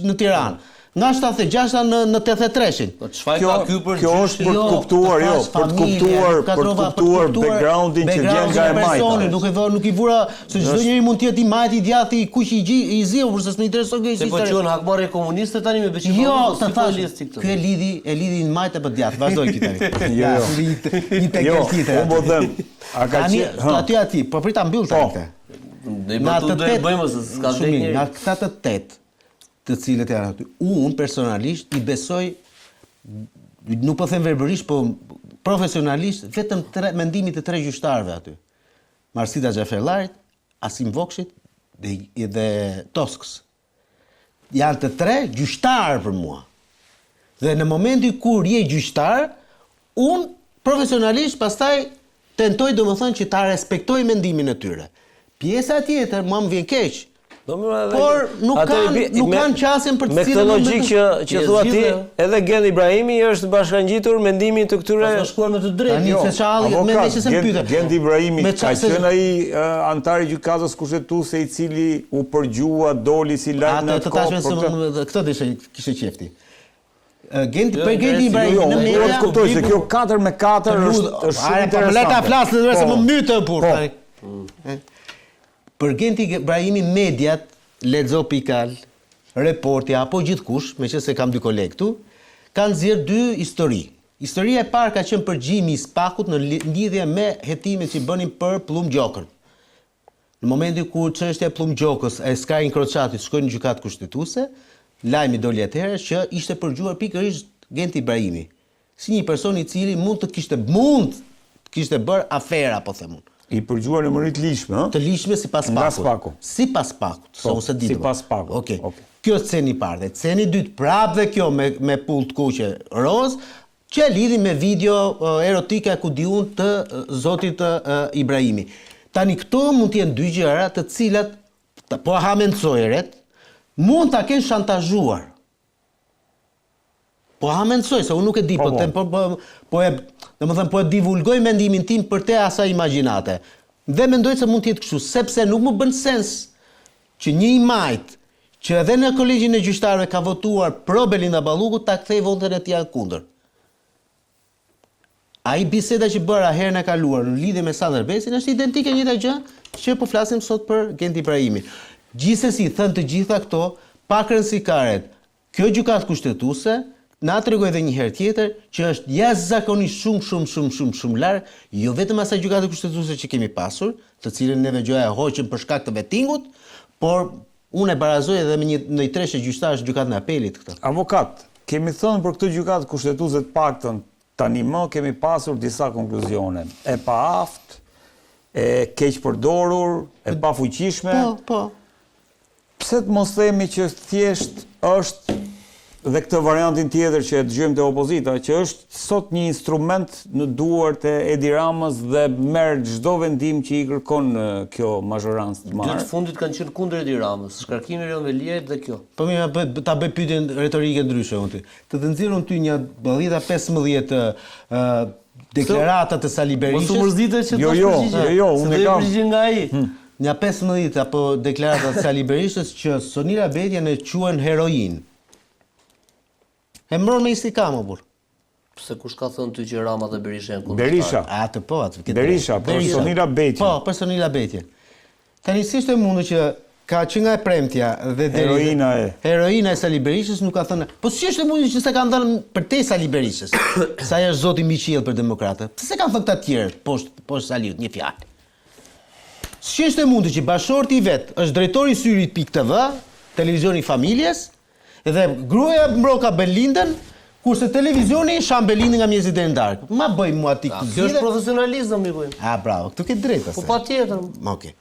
në Tiranë. Nga 76-a në 83-shin. Po çfarë ka ky për kjo është për të kuptuar, për të kuptuar backgroundin që vjen nga e majta. Nuk i vura se çdo njeri mund të jetë i majt, i djathtë, i kuq i zeu, por s'më intereson kjo histori. Se po quhen hakmarrë komuniste tani me beqim. Jo, ta thash, ky e lidhi në majt apo djathtë, vazhdoj ki tani. Jo. Një tekst tjetër. Unë po them, a ka qenë aty, po prita mbyll tani këtë. Ne do të bëjmë se s'ka tekst. Nga këta të 8 të cilët janë aty. Unë personalisht i besoj, nuk po them verbërisht, po profesionalisht, vetëm mendimit të 3 gjyqtarëve aty. Marsita Xhaferllarit, Asim Vokshit dhe Toskës. Janë të 3 gjyqtarë për mua. Dhe në momenti kur je gjyqtar, unë profesionalisht pastaj tentoj domethënë që ta respektoj mendimin e tyre. Pjesa tjetër mua më vjen keq. Por nuk kanë qasjen për të cilën. Me këtë logjikë që thua ti, edhe Gendi Ibrahimi është bashkangjitur mendimin të këtyre. Ka shkuar me të drejtë. Tani se çalli me se pyeta. Gendi Ibrahimi ka qenë ai antar i gjykatës kushtetuese i cili u përgjua, doli si lajm në kohë. Këtë kishte qefti. Gendi Ibrahimi në media. Unë kuptoj se kjo 4-4 është shumë interesante. Le ta flas se më mytë burr. Për Gendi Ibrahimi mediat, Lexo Pikal, Reporti apo gjithkush, meqense kam 2 kolegë këtu, kanë nxjerr 2 histori. Historia e parë ka qenë përgjimi i Spakut në lidhje me hetimet që bënin për Plum Gjokën. Në momentin kur çështja e Plum Gjokës e Skaj Kroçatit shkoi në gjykatë kushtetuese, lajmi doli atëherë që ishte përgjuar pikërisht Gendi Ibrahimi, si një person i cili mund të kishte bërë afera, po them unë. I përgjuar në mënyrë të lishme, ëh? Të lishme sipas Spakut. Sipas Spakut, sa ose di. Sipas Spakut. Okej. Kjo është ceni i parë. Dhe ceni i dytë prapë dhe kjo me pull të kuqe roz, që lidhi me video erotike ku diun të zotit Ibrahimi. Tani këto mund të jenë 2 gjëra të cilat po ha mendsojret, mund ta kenë shantazhuar. Po ha mendsoj se unë nuk e di, po e divulgoj mendimin tim për te asaj imagjinate. Dhe mendoj se mund të jetë kështu, sepse nuk më bën sens që një i majt që edhe në kolegjin e gjyqtarëve ka votuar pro Belinda Ballukut ta kthej votën e tij kundër. Ai biseda që bëra herën e kaluar në lidhje me Sandra Besin është identike njëjta gjë që po flasim sot për Gendi Ibrahimin. Gjithsesi, thënë të gjitha këto, pak rëndësikaret, kjo gjykatë kushtetuese na tregoj edhe një herë tjetër që është jashtëzakonisht shumë larg, jo vetëm asaj gjykate kushtetuese që kemi pasur, të cilën neve gjoja e hoqëm për shkak të vettingut, por Unë e barazoj edhe me një treshe gjyqtarësh gjykatën e apelit këtë. Avokat, kemi thënë për këtë gjykatë kushtetuese të paktën tani më kemi pasur disa konkluzione. E paaft, e keq përdorur, e pafuqishme. Po. Pse të mos themi që thjesht është dhe këtë variantin tjetër që e dëgjojmë te opozita, që është sot një instrument në duart e Edi Ramës dhe merr çdo vendim që i kërkon kjo mazhorancë të marrë. Dy të fundit kanë qenë kundër Edi Ramës, shkarkimi Rion Veliajt dhe kjo. Po më ta bëj pyetjen retorike ndryshe unë ty. Të nxjerrun ty një 15 deklarata të Sali Berishës. Mos u mërzite që Jo, unë e kam. Përgjigje nga ai. Një 15 apo deklarata të Sali Berishës që Sonila Betjen e quhen heroin. E mbron me istikam burr. Pse kush ka thënë ty që Rama dhe Berisha janë kundërshtar? Berisha. Atë po, atë. Berisha, për Sonila Betjen. Po, për Sonila Betjen. Tani si është e mundur që ka që nga e premtja dhe heroina e Sali Berishës nuk ka thënë. Po si është e mundur që s'e kanë dhënë për te Sali Berishës? Sa është zoti miqiell për demokratë. Pse s'e kanë thënë këta të tjerë poshtë Saliut një fjalë? Si është e mundur që bashorti i vet është drejtori i Syrit.tv, televizioni i familjes, dhe gruaja mbroka Belindën, kurse televizioni shan Belindën nga mjesi deri në darkë. Ma bëj mua ti këtë. Kjo është profesionalizëm, miku im. Bravo, këtu ke drejtë. Po patjetër. Okej.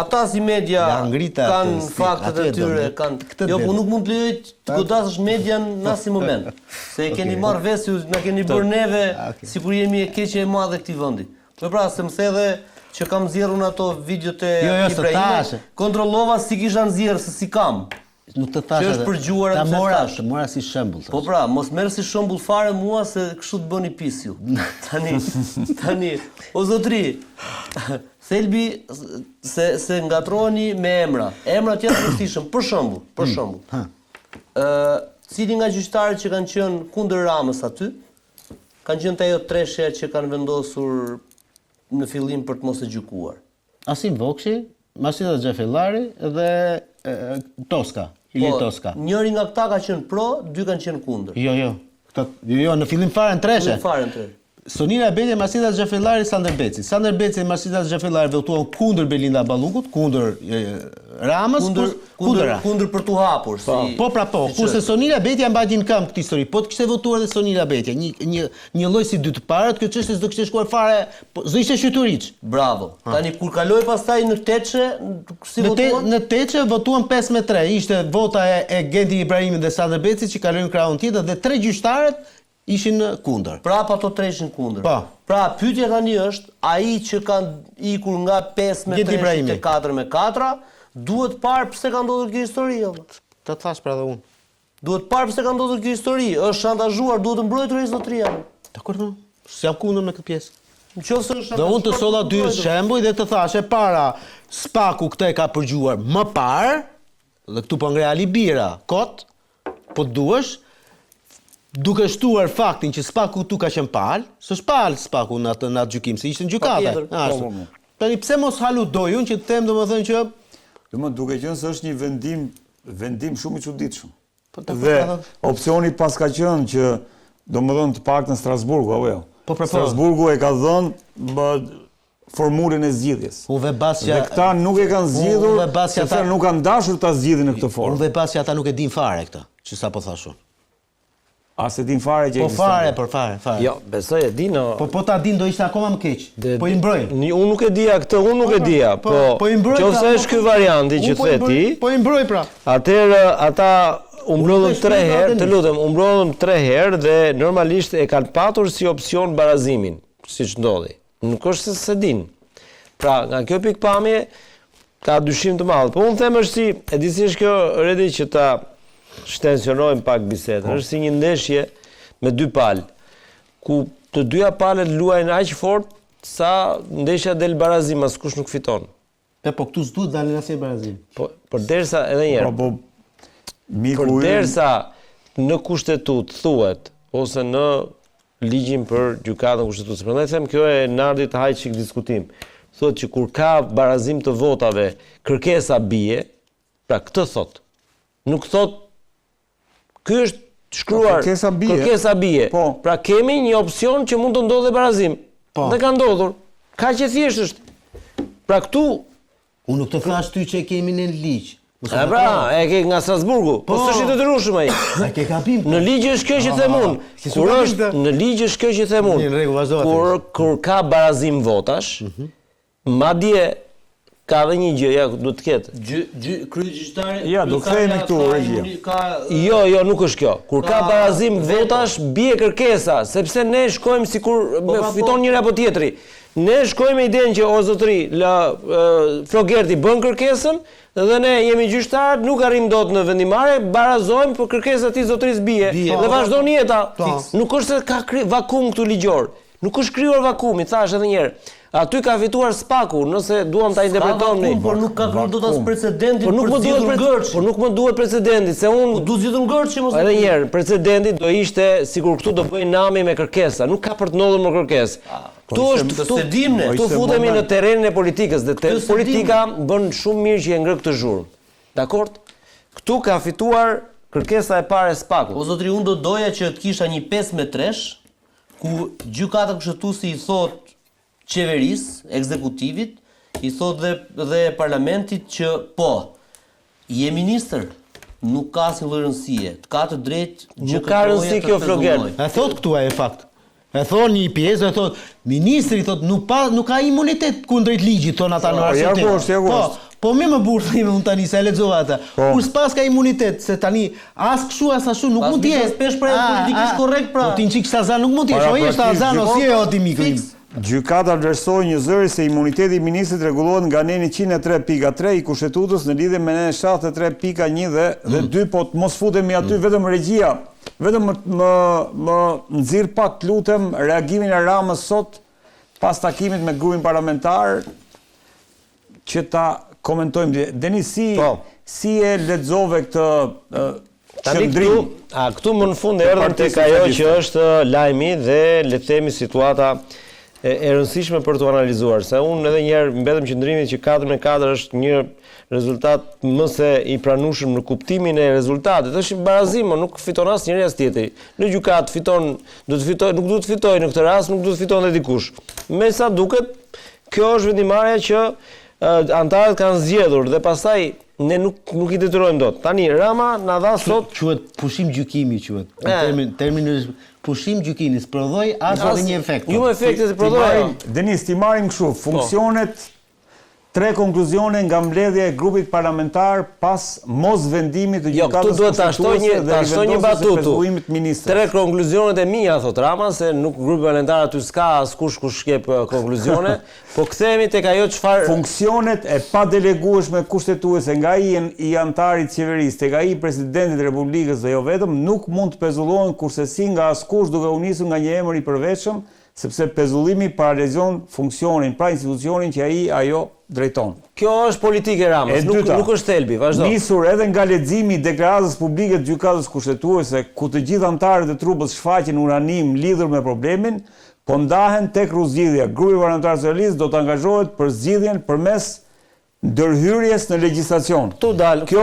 Ata si media kanë faktet e tyre, kanë. Jo, po nuk mund të lejoj të godasësh median në asnjë moment. Se e keni marrë vesh ju, na keni bërë neve sikur jemi e keqe e madhe këtij vendi. Po pra, se më the edhe që kam nxjerrur ato videot e Ibrahimit. Kontrollova si kisha nxjerrë se si kam. Nuk të thashë. Që është përgjuar të mora si shembull. Po pra, mos merr si shembull fare mua se kështu të bëni pis ju. Tani, o zotri, Thelbi se ngatroheni me emra. Emrat janë të rëndësishëm, për shembull. Cili nga gjyqtarët që kanë qenë kundër Ramës aty, kanë qenë ajo treshja që kanë vendosur në fillim për të mos e gjykuar. Asim Vokshi, Masida Xhafellari dhe Toska. Toska. Njëri nga këta ka qenë pro, dy kanë qenë kundër. Jo, në fillim fare në treshe. Sonila Betja, Masida Xhafellari, Sander Beci. Sander Beci e Masida Xhafellari votuan kundër Belinda Ballukut, kundër Ramës, kundër për tu hapur. Po. Kurse Sonila Betja mbajti në këmbë këtë histori. Po të kishte votuar edhe Sonila Betja, një lloj si dy të parët, kjo çështje s'do kishte shkuar fare, s'do ishte shqyturiç. Bravo. Tani kur kaloi pastaj në Teçe, si votuan? Në Teçe votuan 5-3. Ishte vota e Gendi Ibrahimit dhe Sander Beci që kalojnë krahun tjetër dhe 3 gjyqtarët ishin kundër. Prapa ato 3 ishin kundër. Po. Pra, pyetja tani është, ai që kanë ikur nga 5-3 te 4-4, duhet parë pse ka ndodhur kjo histori. Të thash pra dhe unë. Duhet parë pse ka ndodhur kjo histori. Është shantazhuar, duhet të mbrojtur ai zotria. Dakor, s'jam kundër me këtë pjesë. Nëse është dhe unë të solla dy shembuj dhe të thash e para, Spaku këtë e ka përgjuar më parë, dhe këtu po ngre Alibira, kot, po duhesh duke shtuar faktin që Spaku tu ka qenë palë, s'është palë Spaku në atë gjykim, se ishte në gjykate. Tani pse mos haludoj unë që të them domethënë që duke qenë se është një vendim shumë i çuditshëm. Dhe opsioni pas ka qenë që domethënë të paktën në Strasburgu apo jo. Strasburgu e ka dhënë formulën e zgjidhjes. Dhe këta nuk e kanë zgjidhur, sepse nuk kanë dashur ta zgjidhin në këtë formë. Unë dhe pas që ata nuk e din fare këtë, që sa po thash unë. A se din fare që fare. Jo, besoj e din. Po ta din do ishte akoma më keq. Po i mbrojnë. Unë nuk e dija këtë, unë nuk e dija. Po qofse është ky varianti që the ti. Po i mbroj pra. Atëherë ata u mbrojnë 3 herë, të lutem, u mbrojnë 3 herë dhe normalisht e kanë patur si opsion barazimin, siç ndodhi. Nuk është se din. Pra, nga kjo pikpamje ka dyshim të madh. Po unë them është si, e di si është kjo redi që ta shtensionojmë pak bisedën. Është si një ndeshje me 2 palë, ku të dyja palët luajnë aq fort sa ndeshja del barazim, askush nuk fiton. Po këtu s'duhet dalin asnjë barazim. Po përderisa edhe një herë. Përderisa në kushtetut thuhet ose në ligjin për gjykatën kushtetuese. Prandaj them kjo e nardi të haj çik diskutim. Thuhet që kur ka barazim të votave, kërkesa bie, pra këtë thot. Nuk thot ky është shkruar kërkesa bie. Pra kemi një opsion që mund të ndodhë barazim. Dhe ka ndodhur. Kaq e thjesht është. Pra këtu unë nuk të thash ty që kemi në ligj. Pra, e ke nga Strasburgu. Po s'është i detyrueshëm ai. Ai ke gabim. Në ligj është kjo që them unë. Kur është në ligj është kjo që them unë. Në rregull, vazhdo. Kur ka barazim votash, madje ka edhe një gjë, ja duhet të ketë. Kryegjyqtari. Ja, do kthehemi këtu regjia. Jo, nuk është kjo. Kur ka barazim votash, bie kërkesa, sepse ne shkojmë sikur fiton njëri apo tjetri. Ne shkojmë me idenë që o zotëri, Flogerti bën kërkesën dhe ne jemi gjyqtarët, nuk arrim dot në vendimare, barazojmë për kërkesa e tij zotëris bie dhe vazhdon jeta. Nuk është se ka vakum këtu ligjor. Nuk është krijuar vakumi, thash edhe një herë. Aty ka fituar Spaku, nëse duam ta interpretojmë. Por nuk ka dot as precedenti por nuk më duhet precedenti, se unë duhet zgjedhur ngërç që mos. Edhe një herë, precedenti do ishte sikur këtu do bëj nami me kërkesa, nuk ka për të ndodhur me kërkesë. Ktu këtu futemi në terrenin e politikës dhe politika bën shumë mirë që e ngre këtë zhurmë. Dakor? Këtu ka fituar kërkesa e parë e Spakut. O zotri, unë do doja që të kisha një 5-3 ku gjykata kushtetuesi i thot qeverisë, ekzekutivit, i thot dhe parlamentit që po, je ministër, nuk ka asnjë lloj rëndësie, ka të drejtë gjë. Nuk ka rëndësi kjo Floger. E thot këtu ai fakt. E thon një pjesë, e thot ministri thot nuk ka imunitet kundrejt ligjit, thon ata në arsitet. Po më burr themi unë tani se e lexova ata. Kur s'pas ka imunitet se tani as kshu as ashtu nuk mund të jetë. Spesh pra politikisht korrekt pra. Po ti çik Sazan nuk mund të jesh, o je Sazan ose je Otimikri. Gjykata vlerësoi një zëri se imuniteti i ministrit rregullohet nga neni 103.3 i kushtetutës në lidhje me neni 73.1 dhe 2, po të mos futemi aty vetëm regjia. Vetëm më nxirr pak lutem reagimin e Ramës sot pas takimit me grupin parlamentar që ta komentojmë. Denis, si e lexove këtë qëndrim? Këtu më në fund erdhëm tek ajo që është lajmi dhe le të themi situata e rëndësishme për të analizuar. Se unë edhe një herë mbetëm qëndrimit që 4-4 është një rezultat më se i pranueshëm në kuptimin e rezultatit. Është barazim, nuk fiton asnjëri as tjetri. Në gjykat fiton, nuk duhet të fitojë në këtë rast, nuk duhet të fiton edhe dikush. Me sa duket, kjo është vendimarrja që antarët kanë zgjedhur dhe pastaj ne nuk i detyrojmë dot. Tani Rama na dha sot quhet pushim gjykimi quhet. Termini është pushim gjykimi, sprodhoi as edhe një efekt. Jo efekte të prodhoi. Denis, ti marrim kështu funksionet 3 konkluzione nga mbledhja e grupit parlamentar pas mos vendimit të gjykatës kushtetuese dhe një batutu. 3 konkluzionet e mia thot Rama se nuk grupi parlamentar aty s'ka askush kush shkep konkluzione, po kthehemi tek ajo çfarë funksionet e padelegueshme kushtetuese nga i antarit qeverisë tek ai presidentit të Republikës dhe jo vetëm nuk mund të pezullohen kursesi nga askush duke u nisur nga një emër i përveçëm, sepse pezullimi paralizon funksionin, pra institucionin që ajo drejton. Kjo është politike e Ramës, nuk është thelbi, vazhdo. Nisur edhe nga leximi i deklaratës publike të gjykatës kushtetuese, ku të gjithë antarët e trupës shfaqen uranim lidhur me problemin, po ndahen tek rrugëzgjidhja. Grupi parlamentar socialist do të angazhohet për zgjidhjen përmes ndërhyrjes në legjislacion. Kjo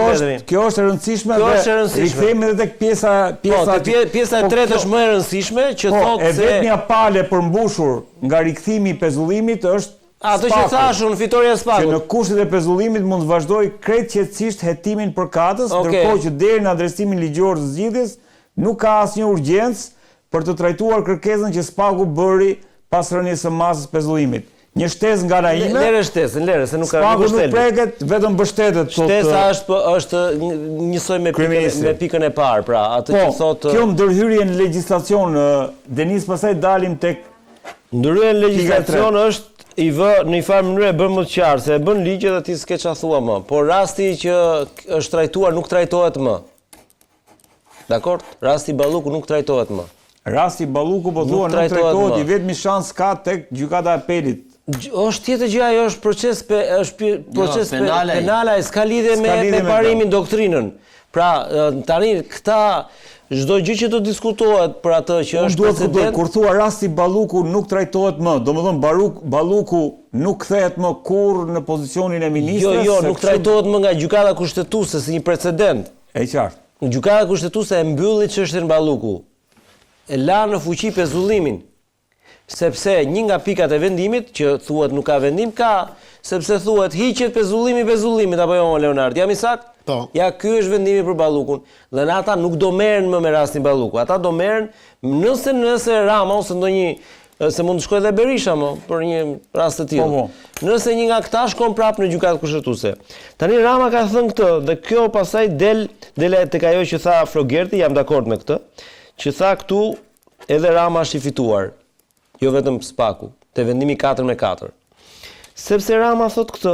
është e rëndësishme dhe rikthehemi edhe tek pjesa e tretë është më e rëndësishme që thotë se vetmja pale përmbushur nga rikthimi i pezullimit është ato që thashun fitoria e Spakut. Që në kushtet e pezullimit mund të vazhdoj krejt qetësisht hetimin përkatës, ndërkohë që deri në adresimin ligjor të zgjidhjes nuk ka asnjë urgjencë për të trajtuar kërkesën që Spaku bëri pas rënies së masës pezullimit. Një shtesë nga ana ime. Lere shtesën, se nuk ka Spaku nuk preket, vetëm mbështetet. Shtesa është njësoj me pikën e parë, pra, atë që thotë. Kjo ndërhyrje në legjislacion, Denis, pastaj dalim tek ndërhyrja në legjislacion është i vë në një farë mënyrë e bën më të qartë, se e bën ligjet dhe ti s'ke çfarë thua më, por rasti që është trajtuar nuk trajtohet më. Dakor? Rasti Balluku nuk trajtohet më. Rasti Balluku po thua nuk trajtohet, i vetmi shans ka tek gjykata e apelit. Është tjetër gjë, ajo është proces penal, s'ka lidhje me parimin doktrinën. Pra, tani këta çdo gjë që do diskutohet për atë që është precedent. Kur thua rasti Balluku nuk trajtohet më, domethënë Balluku nuk kthehet më kurrë në pozicionin e ministrit. Jo, nuk trajtohet më nga gjykata kushtetuese si një precedent. E qartë. Gjykata kushtetuese e mbylli çështjen Balluku. E la në fuqi pezullimin. sepse një nga pikat e vendimit që thuhet nuk ka vendim ka, sepse thuhet hiqet pezullimit apo jo Leonard, jam i sakt? Po. Ja, ky është vendimi për Ballukun. Dhe ata nuk do merren më me rastin Balluku. Ata do merren nëse Rama ose ndonjë se mund të shkojë edhe Berisha më për një rast të tillë. Nëse një nga këta shkon prapë në gjykatë kushtetuese. Tani Rama ka thënë këtë dhe kjo pastaj del tek ajo që tha Flogerti, jam dakord me këtë, që tha këtu edhe Rama është i fituar. Jo vetëm Spaku, te vendimi 4-4. Sepse Rama thot këtë,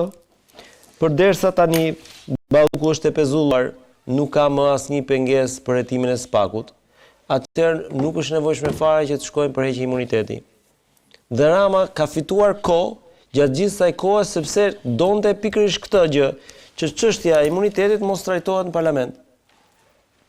përderisa tani Balluku është e pezulluar, nuk ka më asnjë pengesë për hetimin e Spakut, atëherë nuk është nevojshme fare që të shkojnë për heqje imuniteti. Dhe Rama ka fituar kohë gjatë gjithë kësaj kohe sepse donte pikërisht këtë gjë, që çështja e imunitetit mos trajtohet në parlament.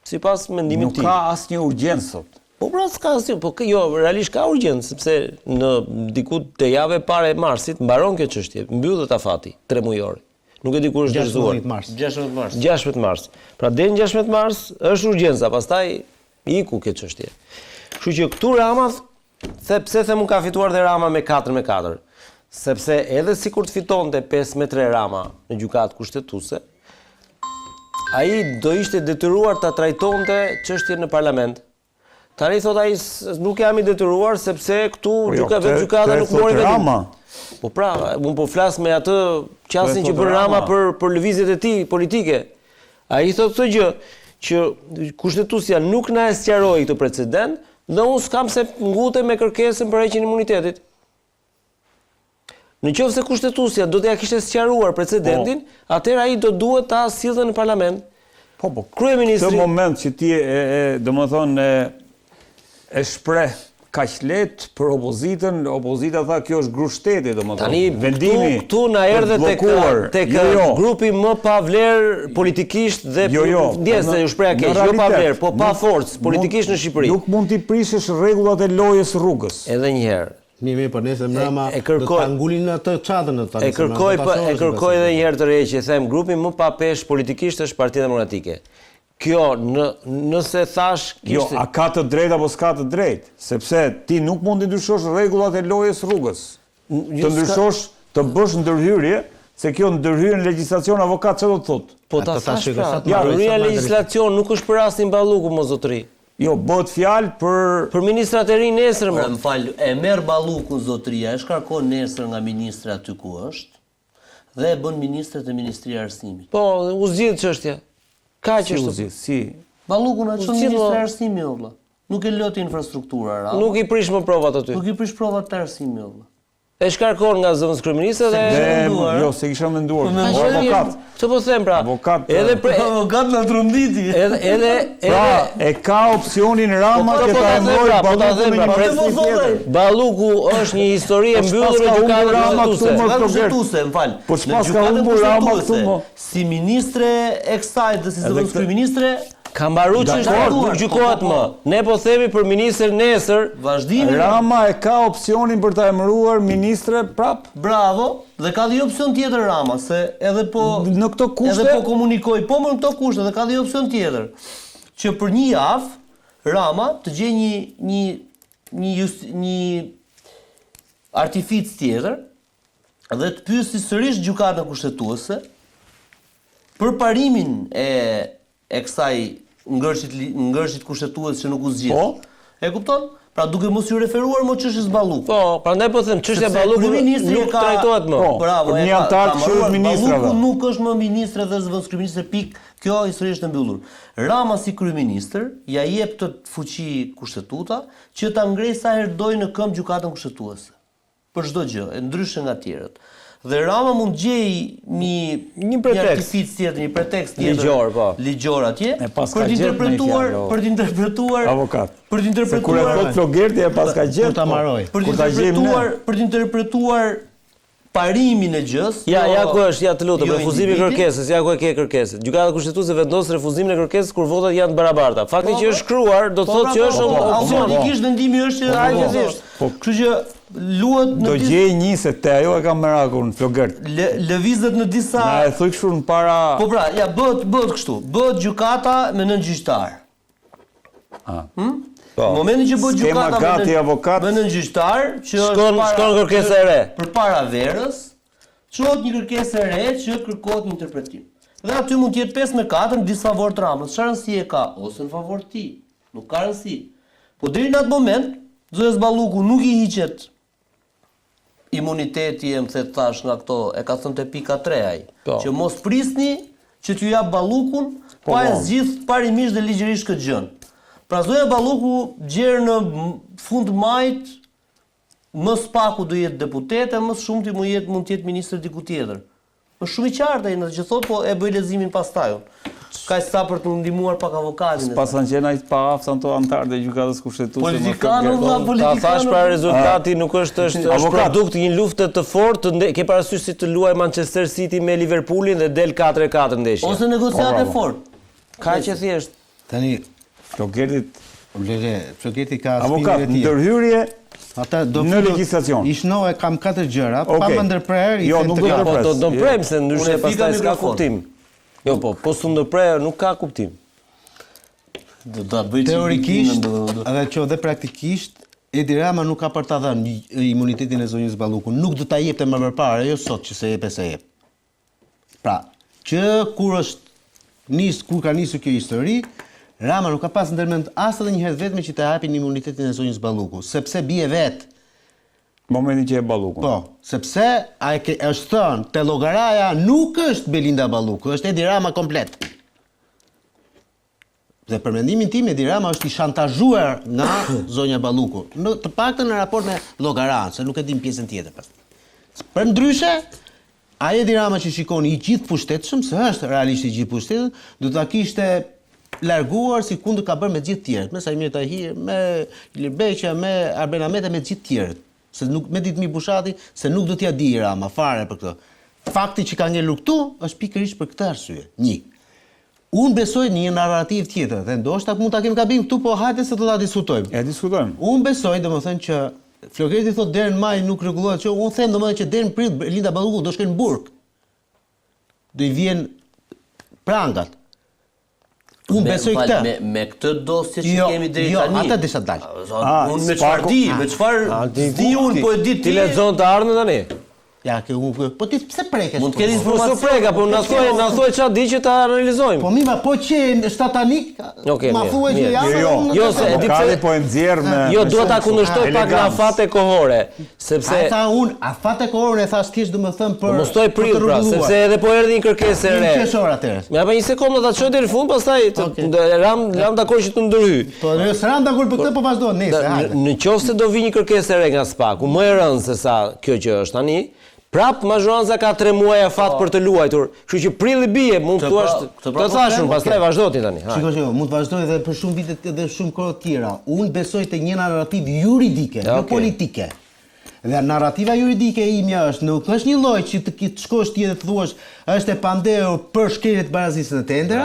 Sipas mendimit tim. Nuk ka asnjë urgjencë sot. Po pra s'ka asnjë, po jo, realisht ka urgjencë sepse në diku te javë e parë e marsit mbaron kjo çështje, mbyllet afati 3 mujor. Nuk e di kur është dërzuar. 16 mars. 16 mars. Pra deri në 16 mars është urgjenca, pastaj iku kjo çështje. Kështu që këtu Rama pse them unë ka fituar dhe Rama me 4-4. Sepse edhe sikur të fitonte 5-3 Rama në gjykatë kushtetuese, ai do ishte detyruar ta trajtonte çështjen në parlament. Tani thot ai nuk jam i detyruar sepse këtu gjykata nuk mori vendim. Po pra, unë po flas me atë qasjen që bën Rama për lëvizjet e tij politike. Ai thotë këtë gjë që kushtetuesja nuk na e sqaroi këtë precedent dhe unë s'kam se ngutem me kërkesën për heqjen e imunitetit. Në qoftë se kushtetuesja do t'ja kishte sqaruar precedentin, atëherë ai do duhet ta sillte në parlament. Po, kryeministri. Në moment që ti domethënë e shpreh kaq lehtë për opozitën, opozita tha kjo është grup shteti, domethënë. Tani vendimi këtu na erdhe tek grupi më pa vlerë politikisht dhe ndjesë u shpreha keq, jo pa vlerë, po pa forcë politikisht në Shqipëri. Nuk mund t'i prishësh rregullat e lojës rrugës. Edhe një herë. Mirë, po nesër Rama do ta ngulin atë çadën atë. E kërkoj edhe një herë të reqë, them grupi më pa peshë politikisht është Partia Demokratike. Kjo nëse thash jo, a ka të drejtë apo s'ka të drejtë, sepse ti nuk mund të ndryshosh rregullat e lojës rrugës. Të ndryshosh, të bësh ndërhyrje, se kjo ndërhyrje në legjislacion avokat çfarë do të thotë? Po ta thash pra. Ja, ndërhyrja në legjislacion nuk është për rastin Balluku, mos zotëri. Jo, bëhet fjalë për ministrat e rinj nesër më. Më fal, e merr Ballukun zotëria, e shkarkon nesër nga ministri aty ku është dhe e bën ministre të Ministria e Arsimit. Po, u zgjidh çështja. Kaq është. Si. Ballukun atë ministri i Arsimit valla. Nuk e loti infrastruktura. Nuk i prish më provat aty. Nuk i prish provat të arsimit valla. E shkarkon nga zëvendës kryeministri dhe jo, se kisha menduar. Avokat. Ço po them pra? Edhe avokat na tronditi. Edhe e ka opsionin Rama që ta emëroj Ballukun. Balluku është një histori e mbyllur me gjykatën kushtetuese, m'fal. Po çfarë ka humbur Rama këtu më? Si ministre e kësaj dhe si zëvendës kryeministre ka mbaruar çështja, nuk gjykohet më. Ne po themi për ministrin nesër, vazhdimi. Rama e ka opsionin për ta emëruar ministre prap. Bravo, dhe ka dhe opsion tjetër Rama, se edhe po në këto kushte, edhe po komunikoj, po më në këto kushte, dhe ka dhe opsion tjetër, që për një javë Rama të gjej një artific tjetër dhe të pyesi sërish gjykatën kushtetuese për parimin e kësaj ngërshit kushtetues që nuk u zgjidh. Po? E kupton? Pra duke mos ju referuar më çështjes Ballukut. Po, prandaj po them çështja Ballukut nuk trajtohet më. Po, bravo. Një antar të këshillit ministrave. Balluku nuk është më ministër dhe zëvendës kryeministër pik. Kjo historisht e mbyllur. Rama si kryeministër ja jep të fuqi kushtetuta që ta ngrej sa herë doj në këmbë gjykatën kushtetuese. Për çdo gjë, ndryshe nga tjerët. Dhe Rama mund gjej një artific tjetër, një pretekst tjetër ligjor atje për të interpretuar avokat. Për të interpretuar kur e thot Flogerti e paska gjetur ta marroj. Për të interpretuar parimin e gjës. Ja ku është, ja të lutem, refuzimi i kërkesës, ja ku e ke kërkesën. Gjykata kushtetuese vendos refuzimin e kërkesës kur votat janë të barabarta. Fakti që është shkruar do të thotë që është opsion. Automatikisht vendimi është që ai thjesht. Kështu që luhet në do gjej një se te ajo e ka merakun Flogert. Lëvizet në disa. Na e thuj kështu në para. Po pra, ja bëhet kështu. Bëhet gjykata me 9 gjyqtar. Në momentin që bëhet Skema gjykata gati, avokat. me nëngjyqtar që Shkon kërkesa e re. përpara verës, çohet një kërkesë e re që kërkohet një interpretim. Dhe aty mund të jetë 5-4 në disfavor të Ramës. Çfarë rëndësie ka ose në favor të tij? Nuk ka rëndësi. Po deri në atë moment, zotës Balluku nuk i hiqet imuniteti, më the thash nga këto, e ka thënë te pika 3 ai, që mos prisni që t'ju jap Ballukun, pa e zgjidh parimisht dhe ligjërisht këtë gjën. Pra zoja Balluku gjerë në fund majit, më spaku do jetë deputete, më shumti mund të jetë ministër diku tjetër. Është shumë i qartë ai, që thotë, po e bëj leximin pastaj. Kaq sa për të ndihmuar pak avokatin. Pasan qenë ai pa aftë ato antarë të gjykatës kushtetuese. Politikanë vëlla, Ta politikanë. thash pra rezultati nuk është produkt i një lufte të fortë, ke parasysh si të luaj Manchester City me Liverpoolin dhe del 4-4 ndeshja. Ose negociate fort. Ka që thjesht. Tani, Floketi ka avokat, spinë e tij. ndërhyrje Ata do në legjislacion. Ishnoe kam 4 gjëra, pa më ndërprer, i Jo, them nuk të do ka. ndërprer. Po do prem se ndryshe Unë e fika pastaj s'ka mikrofon. kuptim. Jo, po s'u ndërprer nuk ka kuptim. Do ta bëj Teorikisht, edhe që dhe praktikisht, Edi Rama nuk ka për ta dhënë imunitetin e zonjës Ballukut. Nuk do ta jepte më përpara, jo sot që se jep e se jep. Pra, që kur ka nisur kjo histori, Rama nuk ka pas ndërmend as edhe një herë vetëm që të japin imunitetin e zonjës Ballukut, sepse bie vet. Momentin që e Ballukun. Po, sepse është thënë, te llogaraja nuk është Belinda Balluku, është Edi Rama komplet. Dhe për mendimin tim Edi Rama është i shantazhuar nga zonja Balluku, në të paktën në raport me llogaran, se nuk e dim pjesën tjetër pas. Për ndryshe, ai Edi Rama që shikoni i gjithë pushtetshëm, se është realisht i gjithë pushtetshëm, do ta kishte larguar si kundër ka bërë me gjithë tjerët, me Sajmir Tahir, me Ilir Beqa, me Arben Ahmeta, me gjithë tjerët. Se nuk me Ditmi Bushati, se nuk do t'ja di Rama fare për këtë. Fakti që ka ngelur këtu është pikërisht për këtë arsye. 1. Unë besoj në një narrativ tjetër, dhe ndoshta mund ta kem gabim këtu, po hajde se do ta diskutojmë. E diskutojmë. Unë besoj, domethënë që Floketi thotë deri në maj nuk rregullohet që unë them domethënë që deri në prill Belinda Balluku do shkojnë në burg. Do i vjen prangat. Unë besoj këtë. Me këtë dosje që kemi deri tani. Jo, ata desha dal. Unë me çfarë di, me çfarë di unë, po e di Ti lexon të ardhmën tani. Ja, po ti pse prekesh? Mund të ketë Po informacion. s'u preka, po na thuaj çfarë di që ta analizojmë. Po mima, po që shtatanik, ma thuaj që jam. Jo, se e di pse po e nxjerr me. Jo, dua ta kundërshtoj pak në afate kohore, sepse A tha unë, afate kohore e thash thjesht domethënë për. mos toj prill pra, sepse edhe po erdhi një kërkesë e re. Një qeshor atëherë. Ja pa një sekondë ta çoj deri në fund, pastaj ram dakord që të ndërhy. Po ne s'ram dakord për këtë, po vazhdo nesër, hajde. Në qoftë se do vi një kërkesë e re nga SPAK-u, më e rëndë se sa kjo që është tani, prap mazhoranca ka 3 muaj afat për të luajtur. Kështu që prilli bie, mund të thuash, të thashun, pastaj vazhdo ti tani. Shiko, mund të vazhdoj edhe për shumë vite edhe shumë kohë të tjera. Unë besoj te një narrativ juridike, jo politike. Dhe narrativa juridike imja është, nuk është një lloj që të shkosh ti dhe të thuash është e pandehur për shkelje të barazisë në tendera,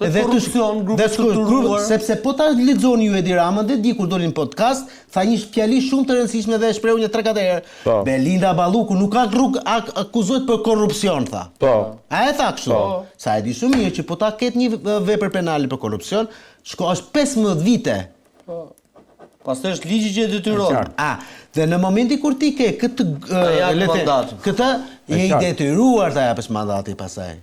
dhe korrupsion, grup strukturuar, sepse po ta lexoni ju Edi Ramën dhe di kur dolin podcast, tha një fjali shumë të rëndësishme dhe e shprehu një 3-4 herë. Belinda Balluku nuk ka akuzohet për korrupsion, tha. Po. A e tha kështu? Sa e di shumë mirë që po ta ketë një vepër penale për korrupsion, është 15 vite. Pastaj është ligji që e detyron. Dhe në momenti kur ti ke këtë je i detyruar ta japësh mandatin pasaj.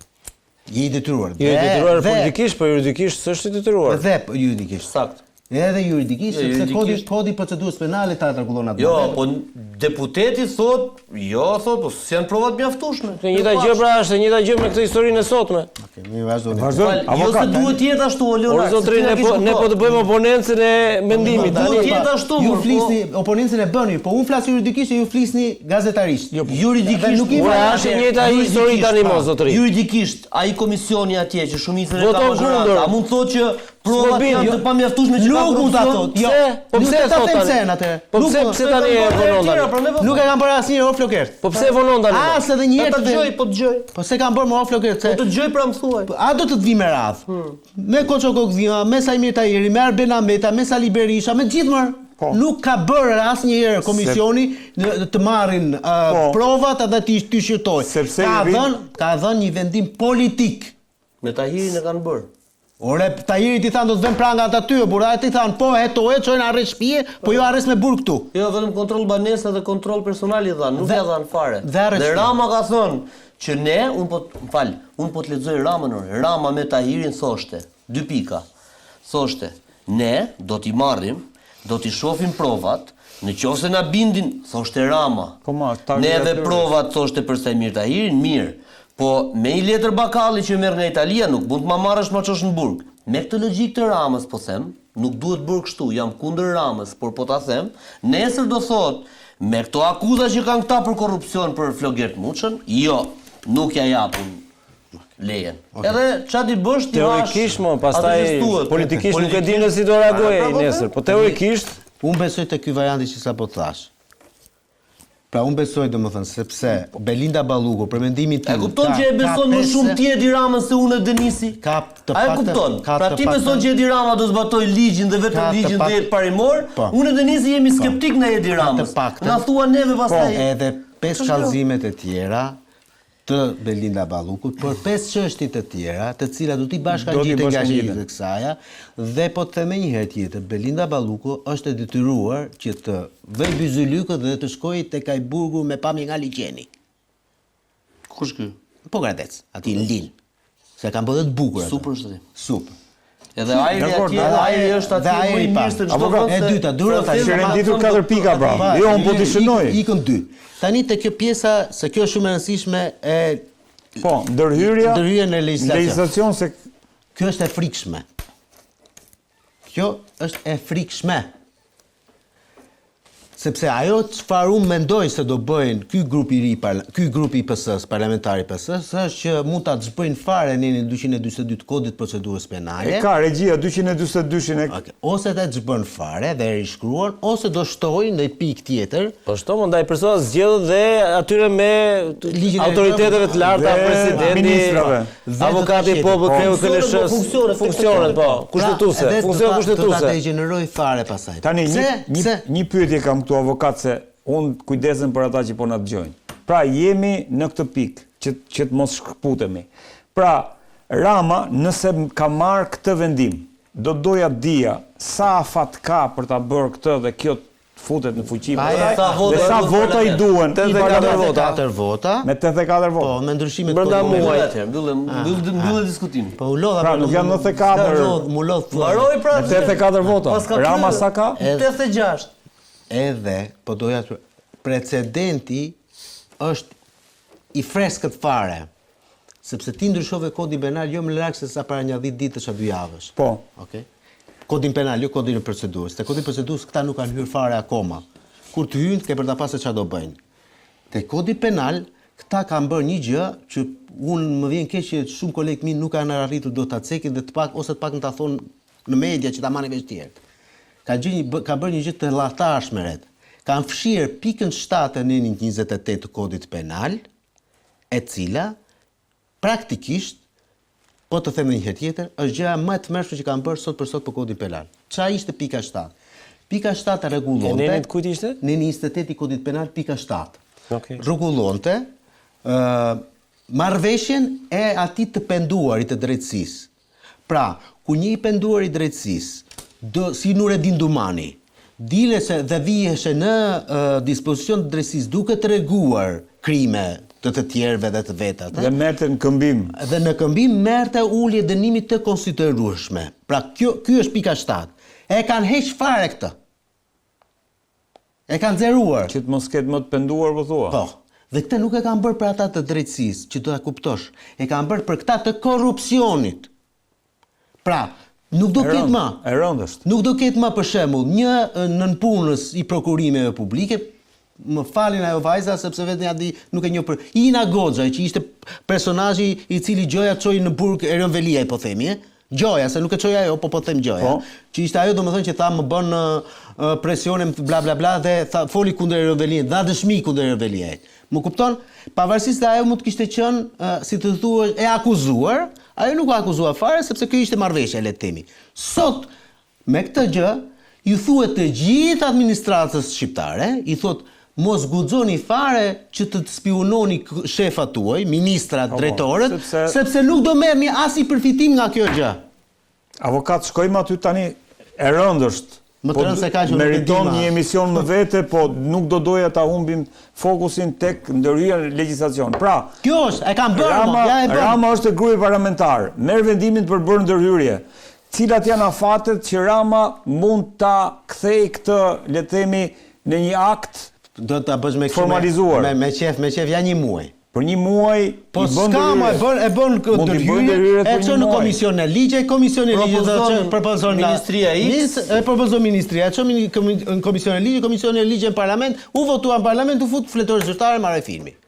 Je i detyruar. Je i detyruar politikisht, po juridikisht s'është i detyruar. Dhe juridikisht. Sakt. Edhe juridikisht, sepse kodi procedurës penale ta rregullon atë. Jo, po deputeti thot, po s'janë provat mjaftueshme. Të njëjta gjë pra është e njëjta gjë me këtë historinë e sotme. Mi vazhdoni. Jo se duhet jetë ashtu, Leonard. Zotrin, ne po të bëjmë oponencën e mendimit. Duhet jetë ashtu. Ju flisni, oponencën e bëni, po unë flas juridikisht e ju flisni gazetarisht. Juridikisht nuk është e njëjta histori tani mos zotrin. Juridikisht, ai komisioni atje që shumica e ka mazhoranca, a mund thotë që provat janë të pamjaftueshme që nuk mund ta thotë. Jo, po pse e thot tani? Po pse tani e vonon tani? Nuk e kanë bërë asnjëherë o Flokert. Po pse e vonon tani? As edhe një herë të dëgjoj, po dëgjoj. Po se kanë bërë me o Flokert se. Po të dëgjoj pra më thuaj. A do të vi me radhë? Me Koço Kokdhima, me Sajmir Tahiri, me Arben Ahmeta, me Sali Berisha, me gjithë mërë. Nuk ka bërë asnjëherë komisioni të marrin provat edhe të shqyrtojë. Ka dhënë një vendim politik. Me Tahirin e kanë bërë. Ore, Tahirit i thanë do të vëm prangat aty, burra ti thanë po hetoje, çojnë arrest shtëpie, po jo arrest me burg këtu. Jo, vetëm kontroll banesa dhe kontroll personal i dhanë, nuk ja dhanë fare. Dhe Rama ka thonë që ne, unë po të lexoj Ramën, Rama me Tahirin thoshte, 2 pika. Thoshte, ne do t'i marrim, do t'i shohim provat, në qoftë na bindin, thoshte Rama. Neve provat thoshte për Sajmir Tahirin, mirë. Po me i letër bakalli që merr nga Italia nuk mund të ma marrësh ma çosh në burg. Me këtë logjik të Ramës po them, nuk duhet bërë kështu, jam kundër Ramës, por po ta them, nesër do thot, me këto akuza që kanë këta për korrupsion për Flogert Muçën, jo, nuk ja japun lejen. Edhe çfarë ti bësh ti teorikisht më, pastaj politikisht nuk e di nëse si do reagojë nesër, po teorikisht unë besoj te ky varianti që sapo thash. Pra unë besoj domethënë sepse Belinda Balluku për mendimin tim. E kupton që e beson më shumë ti Edi Ramën se unë Denisi? Ka të paktën. A e kupton? Pra ti beson që Edi Rama do zbatoj ligjin dhe vetëm ligjin do jetë parimor? Unë Denisi jemi skeptik ndaj Edi Ramës. Na thua neve pastaj. Edhe 5 kallëzimet e tjera të Belinda Ballukut, por 5 çështje të tjera, të cilat do t'i bashkangjiten nga shqiptët e kësaja, dhe po të them një herë tjetër, Belinda Balluku është e detyruar që të vëj byzylykët dhe të shkojë tek ai burgu me pamje nga liçeni. Kush ky? Po Gradec, aty në Lil. Se kanë bërë të bukur. Super është. Super. Edhe ajri atje, ajri është atje më i mirë se çdo vend. E dyta, duro ta renditur 4 pika pra. Jo, unë po t'i shënoj. Ikën 2. Tani te kjo pjesa, se kjo është shumë e rëndësishme e ndërhyrja në legjislacion se kjo është e frikshme. Kjo është e frikshme. Sepse ajo çfarë unë mendoj se do bëjnë ky grupi i PS-s, parlamentari PS-s, është që mund ta xhbëjnë fare në 242 të kodit procedurës penale. E ka regjia 242-shin ose ta xhbën fare dhe rishkruan, ose do shtojnë në pikë tjetër. Po shto më ndaj persona zgjedhët dhe atyre me autoriteteve të larta, presidenti, ministrave, avokati i popullit, kreu KLSH, funksionet po, kushtetuese, funksion kushtetuese. Ta degeneroj fare pasaj. Tani një pyetje kam këtu avokat se unë kujdesem për ata që po na dëgjojnë. Pra jemi në këtë pikë që të mos shkëputemi. Pra Rama nëse ka marrë këtë vendim, doja dija sa afat ka për ta bërë këtë dhe kjo futet në fuqi dhe sa vota i duhen. 84 vota. Me 84 vota. Po, me ndryshimet brenda muajit. Mbyllë diskutimin. Po u lodha. Pra nuk janë 94. Mu lodh. Mbaroi pra. Me 84 vota. Rama sa ka? 86. Edhe, po doja të precedenti është i freskët fare, sepse ti ndryshove kodin penal jo më larg se sa para një 10 ditësh a 2 javësh. Po. Okej. Kodin penal, jo kodin e procedurës. Te kodin e procedurës këta nuk kanë hyrë fare akoma. Kur të hyjnë, ke për ta pasur çfarë do bëjnë. Te kodi penal, këta kanë bërë një gjë që unë më vjen keq që shumë kolegë mi nuk kanë arritur do ta cekin dhe ose të paktën ta thonë në media që ta marrin vesh tjerë. Ka bërë një gjë të llaftarshme ret. Kanë fshirë pikën 7 në 28 të kodit penal, e cila praktikisht, po të them një herë tjetër, është gjëja më e tmerrshme që kanë bërë sot për sot për kodin penal. Çfarë ishte pika 7? Pika 7 rregullonte. Në kujt ishte? Në 28 i kodit penal pika 7. Okej. Rregullonte marrëveshjen e atij të penduarit të drejtësisë. Pra, ku një i penduar i drejtësisë si Nureddin Dumani, dilese dhe viheshe në dispozicion të drejtësisë duke treguar krime të tjerëve dhe të vetat. Dhe merrte në këmbim. Dhe në këmbim merrte ulje dënimit të konsiderueshme. Pra ky është pika 7. E kanë heq fare këtë. E kanë nxeruar. Që të mos ketë më të penduar po thua. Po. Dhe këtë nuk e kanë bërë për ata të drejtësisë, që do ta kuptosh. E kanë bërë për këta të korrupsionit. Pra, nuk do ketë më. E rëndësht. Nuk do ketë më për shembull një nënpunës i prokurimeve publike, më falin ajo vajza sepse vetëm ja di nuk e njoh për Ina Goxha, që ishte personazhi i cili Gjoja çoi në burg Erion Veliaj, po themi, Gjoja, se nuk e çoi ajo, po them Gjoja. Që ishte ajo domethënë që tha më bën presione bla bla bla dhe foli kundër Erion Veliajit, dha dëshmi kundër Erion Veliajit. Më kupton? Pavarësisht se ajo mund të kishte qenë, si të thuash, e akuzuar, ajo nuk ka akuzuar fare sepse kjo ishte marrëveshje, le të themi. Sot me këtë gjë ju thuhet të gjithë administratës shqiptare, i thotë mos guxoni fare që të spiononi shefat tuaj, ministrat, drejtorët, sepse nuk do merrni as i përfitim nga kjo gjë. Avokat, shkojmë aty tani e rëndësht. Më të rëndë se ka që më meriton vendima. një emision më vete, po nuk do doja ta humbim fokusin tek ndërhyrja në legjislacion. Pra, Kjo është, e kam bërë, ja e bërë. Rama është grupi parlamentar, merr vendimin për bërë ndërhyrje. Cilat janë afatet që Rama mund ta kthej këtë, le të themi, në një akt Do ta bësh me formalizuar. Me qef ja një muaj. Për një muaj Po i bën s'ka më e bën Mund t'i bëjë ndërhyrje ndërhyrje, e për çon një në muaj. komision e ligje, komisioni e ligje propozon Ministria X, e propozon ministria, e çon në komision e ligje, komisioni e ligje në parlament, u votua në parlament, u fut fletore zyrtare, marrë filmi.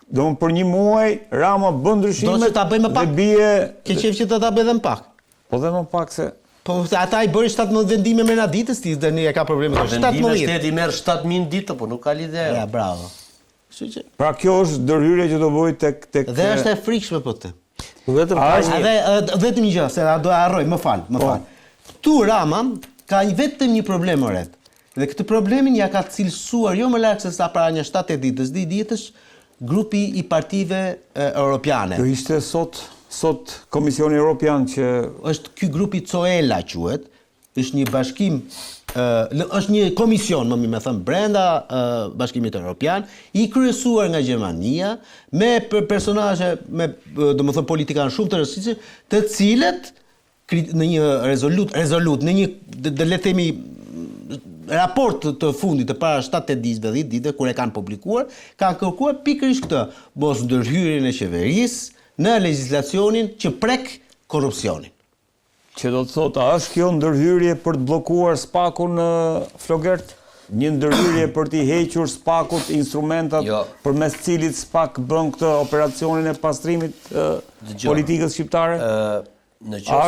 Do për një muaj Rama bën ndryshimet. Do që ta bëj më pak. Dhe bie Ke qef që ta bëj edhe më pak. po dhe më pak se Po ata i bëri 17 vendime me ditës, ti tani e ka probleme me vendime 17. shteti merr 7000 ditë, po nuk ka lidhje. Ja, bravo. Kështu që pra kjo është ndërhyrje që do bëj tek dhe është e frikshme po të. Vetëm Vetëm një gjë, se do e harroj, më fal. Tu Rama ka vetëm një problem oret. Dhe këtë problemin ja ka cilësuar jo më larg se sa para një 7-8 ditësh, 10 ditësh, grupi i partive europiane. Kjo ishte sot Komisioni Evropian që Është ky grupi COELA quhet, është një bashkim, është një komision, më mirë me thënë, brenda Bashkimit Evropian, i kryesuar nga Gjermania, me personazhe, me domethënë politikanë shumë të rëndësishëm, të cilët në një rezolut, në një le të themi raport të fundit të para 7-8 ditëve, 10 ditë kur e kanë publikuar, kanë kërkuar pikërisht këtë, mos ndërhyrjen e qeverisë në legjislacionin që prek korrupsionin. që do të thotë, a është kjo ndërhyrje për të bllokuar SPAK-un në Flogert? Një ndërhyrje për t'i hequr SPAK-ut instrumentat përmes cilit SPAK bën këtë operacionin e pastrimit politikës shqiptare? A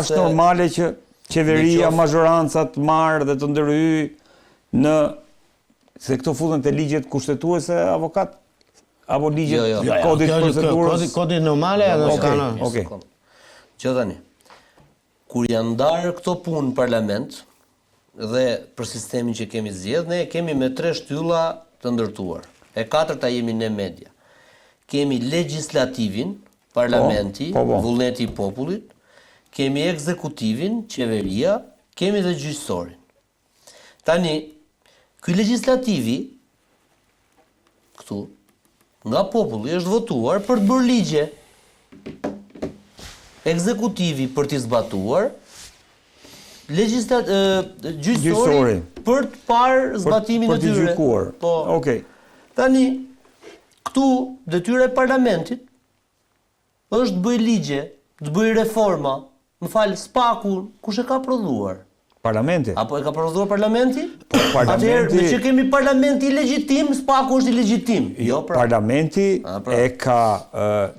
është normale që qeveria, mazhorancat marrë dhe të ndërhyjë në se këto futen te ligjet kushtetuese, avokat? Apo ligjet kodit procedurës? Kodit normale edhe s'ka. Okej. Që tani, kur janë ndarë këto punë në parlament dhe për sistemin që kemi zgjedhur, ne kemi me 3 shtylla të ndërtuar. E 4ta jemi ne media. Kemi legjislativin, parlamenti, vullneti i popullit, kemi ekzekutivin, qeveria, kemi dhe gjyqësorin. Tani, ky legjislativi këtu nga populli është votuar për të bërë ligje. Ekzekutivi për t'i zbatuar, gjyqësori për të parë zbatimin e tyre. Për t'i gjykuar. Po. Okej. Tani, këtu detyra e parlamentit është të bëj ligje, të bëj reforma. Më falë, SPAK-u, kush e ka prodhuar? Parlamenti. Apo e ka prodhuar parlamenti? Parlamenti. Atëherë, me që kemi parlamenti i legjitim, SPAK-u është i legjitim. Jo, pra. Parlamenti e ka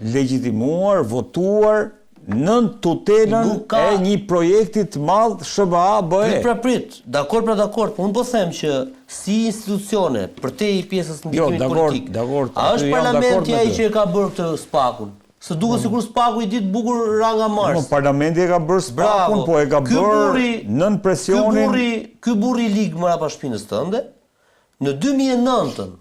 legjitimuar, votuar nën tutelën e një projekti të madh SBA-BE. Prit, dakord, po unë po them që si institucione për te i pjesës ndikimit politik. A është parlamenti ai që e ka bërë këtë SPAK-un? Se duket sikur SPAK-u i ditë bukur ra nga Mars. Parlamenti e ka bërë SPAK-un, po e ka bërë nën presionin. Ky burri i lig mbrapa shpinës tënde në 2009-ën.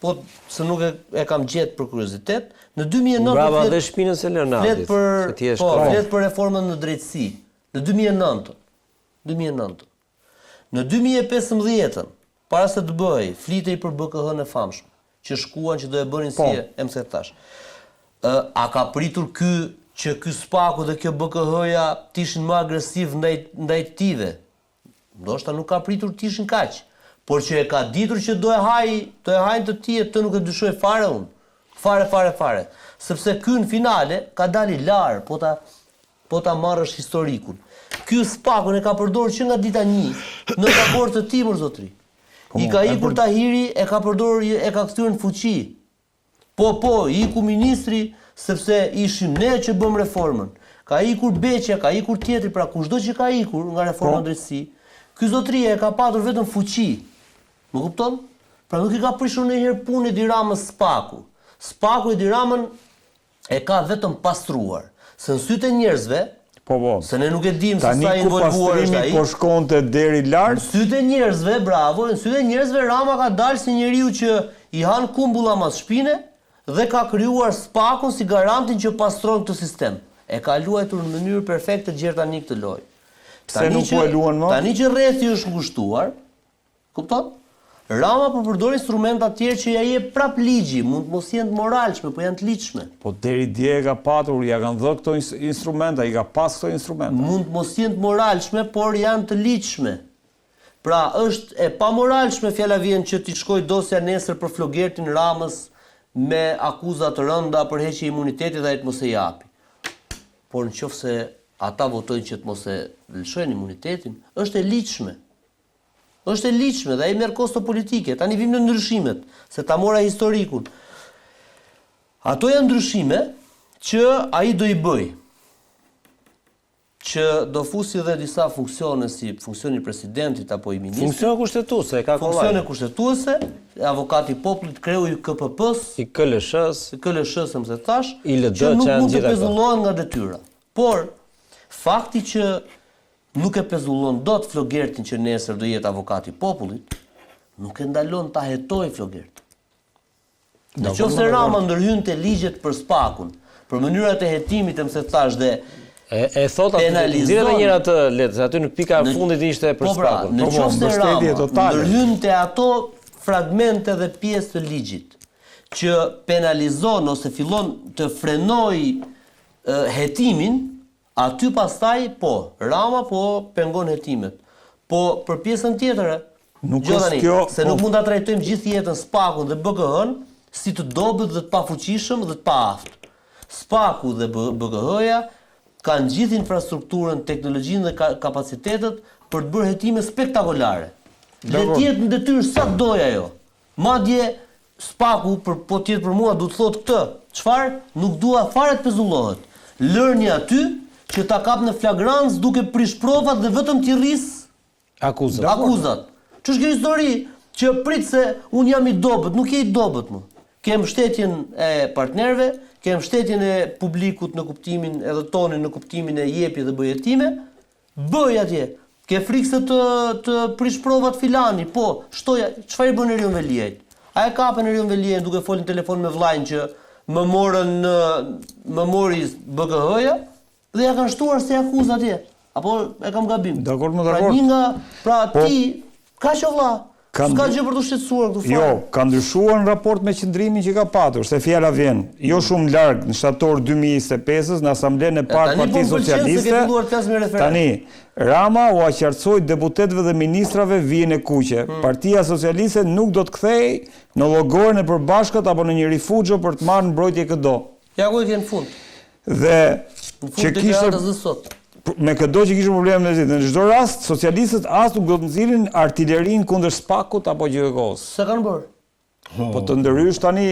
Po se nuk e kam gjetë për kuriozitet, në 2009 brava dhe shpinës e Leonardit. Flet për reformën në drejtësi në 2009. Në 2015-ën, para se të bëhej, flitej për BKH-n e famshëm, që shkuan që do e bënin si e më se thash. A ka pritur që ky SPAK-u dhe kjo BKH-ja t'ishin më agresiv ndaj tive? Ndoshta nuk ka pritur t'ishin kaq, por që e ka ditur që do e hajnë të tjerë, të nuk e dyshoj fare unë. Fare. Sepse ky në finale ka dali larë, po ta marrësh historikun. Ky SPAK-un e ka përdorur që nga dita 1 në raport të timur zotri. I ka ikur Tahiri, e ka përdorur, e ka kthyer në fuqi. Po, iku ministri, sepse ishim ne që bëm reformën. Ka ikur Beqja, ka ikur tjetri, pra kushdo që ka ikur nga reforma drejtësi, ky zotria e ka patur vetëm fuqi. Më kupton? Pra nuk i ka prishur ndonjëherë punë Edi Ramës SPAK-u. SPAK-u Edi Ramën e ka vetëm pastruar. Se në sytë e njerëzve, se ne nuk e dim se sa involvuar është ai. Po shkonte deri lart. Në sytë e njerëzve, bravo, në sytë e njerëzve Rama ka dalë si njeriu që i han kumbulla mas shpine dhe ka krijuar SPAK-un si garantin që pastron këtë sistem. e ka luajtur në mënyrë perfekte Gjertani këtë lojë. Pse nuk po e luan më? Tani që rrethi është ngushtuar, kupton? Rama po përdor instrumenta të tjerë që ja jep prap ligji, mund të mos jenë të moralshme, po janë të ligjshme. Po deri dje e ka patur, ja kanë dhënë këto instrumenta, i ka pas këto instrumenta. Mund të mos jenë të moralshme, por janë të ligjshme. Pra është e pamoralshme fjala vjen që ti shkoj dosja nesër për flogertin Ramës me akuza të rënda për heqje imunitetit dhe ai të mos e japi. Por nëse ata votojnë që të mos e lëshojnë imunitetin, është e ligjshme. Është e ligjshme dhe ai merr kosto politike. Tani vim në ndryshimet, se ta mora historikun. Ato janë ndryshime që ai do I bëj. Që do fusi dhe disa funksione si funksioni I presidentit apo I ministrit. Funksione kushtetuese, ka kollaj. Funksione kushtetuese, avokati I popullit, kreu I KPP-s, I KLSH-s, KLSH-s më se thash, I LD që nuk që janë mund të gjitha këto. pezullohen nga detyra. Por fakti që nuk e pezullon dot Flogertin që nesër do jetë avokati I popullit, nuk e ndalon ta hetojë Flogertin. Nëse Rama ndërhynte ligjet për spakun, për mënyrat e hetimit më se thash dhe e thot aty, nxjerrë edhe njëra të letë, aty në pika e fundit ishte për spakun. Nëse Rama ndërhynte ato fragmente dhe pjesë të ligjit që penalizon ose fillon të frenoj hetimin, aty pastaj Rama pengon hetimet. Po për pjesën tjetër, Nuk është kjo, se nuk mund ta trajtojmë gjithë jetën spakun dhe BKH-n si të dobët dhe të pafuqishëm dhe të paaftë. Spaku dhe BKH-ja kanë gjithë infrastrukturën, teknologjinë dhe kapacitetet për të bërë hetime spektakolare. Le të jetë në detyrë sa doja ajo. Madje spaku po të jetë për mua duhet thotë këtë. Çfarë? Nuk dua fare të pezullohet. Lërni aty që ta kap në flagrancë duke prish provat dhe vetëm t'i rris akuzat. Ç'është kjo histori që prit se un jam I dobët, nuk je I dobët më. Ke mbështetjen e partnerëve, ke mbështetjen e publikut në kuptimin edhe tonin në kuptimin e jepi dhe bëj hetime, bëj atje. Ke frikë se të prish provat filani, po, shtoja, çfarë bën Erion Veliajt? A e kapën Erion Veliajt duke folën telefon me vllajën që më mori BKH-ja dhe ja kanë shtuar se akuzë atje. Apo e kam gabim? Dakor, më Pra dakor. një nga, ti, ka që vlla? S'ka gjë për të shqetësuar këtu fare. Jo, ka ndryshuar në raport me qëndrimin që ka patur, se fjala vjen jo shumë larg në shtator 2025-s në Asamblenë e Parë Partisë Socialiste. Tani, Rama u aqartësoi deputetëve dhe ministrave vijën e kuqe. Partia Socialiste nuk do të kthej në llogoren e përbashkët apo në një rifugjo për të marrë mbrojtje këdo. Ja ku e ke në fund. Dhe Në fund të deklaratës dhe sot. me këdo që kishte probleme në çdo rast, socialistët as nuk do të nxirrin artillerin kundër spakut apo gjykos. Se kanë bërë. Po të ndërhysh tani,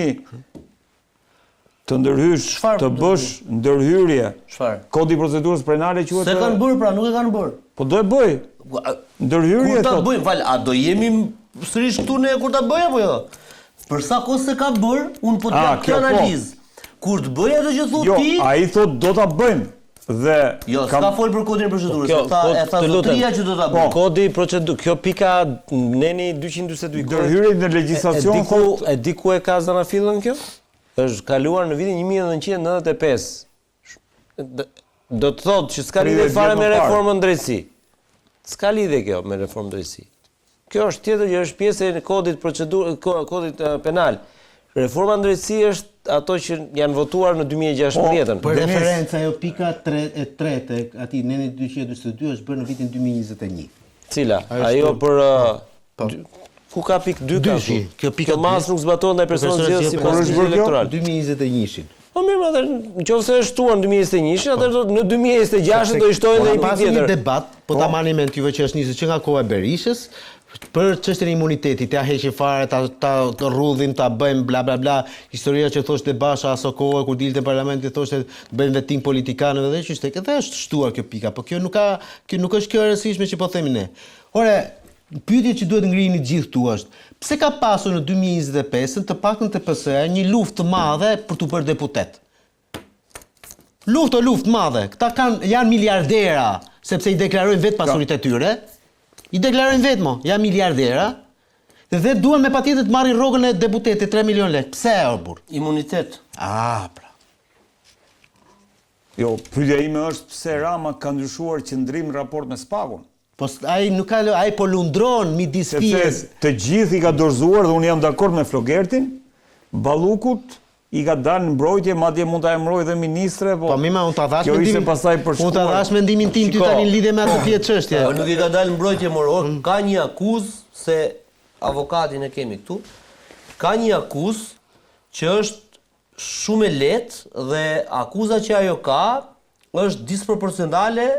të bësh ndërhyrje. Çfarë? Kodi I procedurës penale quhet. Se kanë bërë pra, nuk e kanë bërë. Po do e bëj. Ndërhyrje Kur ta thot. bëjmë, a do jemi sërish këtu ne kur ta bëj apo jo? Për sa kohë se ka bërë, un po të jap kjo këtë analizë. Kur të bëj ato që thot Jo, ti, ai thot do ta bëjmë. Dhe jo, s'ka fol për kodin e procedurës, e tha të lutem, zotëria që do ta bëj. Kodi procedurë, kjo pika neni 242 ndërhyrje në legjislacion e di ku e ka zanafillën kjo? Është kaluar në vitin 1995. Do të thotë që s'ka lidhje fare me reformën drejtësi. S'ka lidhje kjo me reformën drejtësi. Kjo është tjetër që është pjesë e kodit procedurë, kodit penal. Reforma drejtësi është ato që janë votuar në 2016. Për referencë ajo pika 3 aty neni 242 është bërë në vitin 2021. Cila? Ajo për ku ka pikë 2 ka? Kjo mas nuk zbatohet ndaj personit zgjedhës sipas ligjit elektoral. 2021-shin. Po mirë, atë nëse është shtuar në 2021-shin, atëherë në 2026 do I shtojnë edhe një pikë tjetër. Një debat, po ta marrni mend juve që është nisur që nga koha e Berishës, për çështjen e imunitetit, ja heqin fare, ta rrudhim, ta bëjmë bla bla bla, historia që thoshte Basha aso kohë kur dilte në parlamenti thoshte bëjmë vetim politikanëve dhe çështë, edhe është shtuar kjo pika, po kjo nuk është kjo e rëndësishme që po themi ne. Ore, pyetja që duhet ngrini gjithë këtu është, pse ka pasur në 2025 të paktën TPS-ja një luftë të madhe për të bërë deputet? Luftë madhe. Këta janë miliardera, sepse I deklarojnë vetë pasuritë e tyre. I deklarojnë vetë mo, janë miliardera. Dhe duan me patjetër të marrin rrogën e deputetit 3 milion lekë. Pse o burr? Imunitet. Pra. Jo, pyetja ime është pse Rama ka ndryshuar qëndrim në raport me SPAK-un. Po ai nuk ka ai po lundron midis fies. Sepse të gjithë i ka dorëzuar dhe unë jam dakord me Flogertin, Ballukut i ka dalë në mbrojtje, madje mund ta emëroj dhe ministre, Po mima unë ta dhash kjo ishte mendimin. pasaj përshkuar. Unë ta dhash mendimin tim ty tani në lidhje me atë pjesë çështje. Po nuk i ka dalë mbrojtje moror, ka një akuzë se avokatin e kemi këtu. Ka një akuzë që është shumë e lehtë dhe akuza që ajo ka është disproporcionale,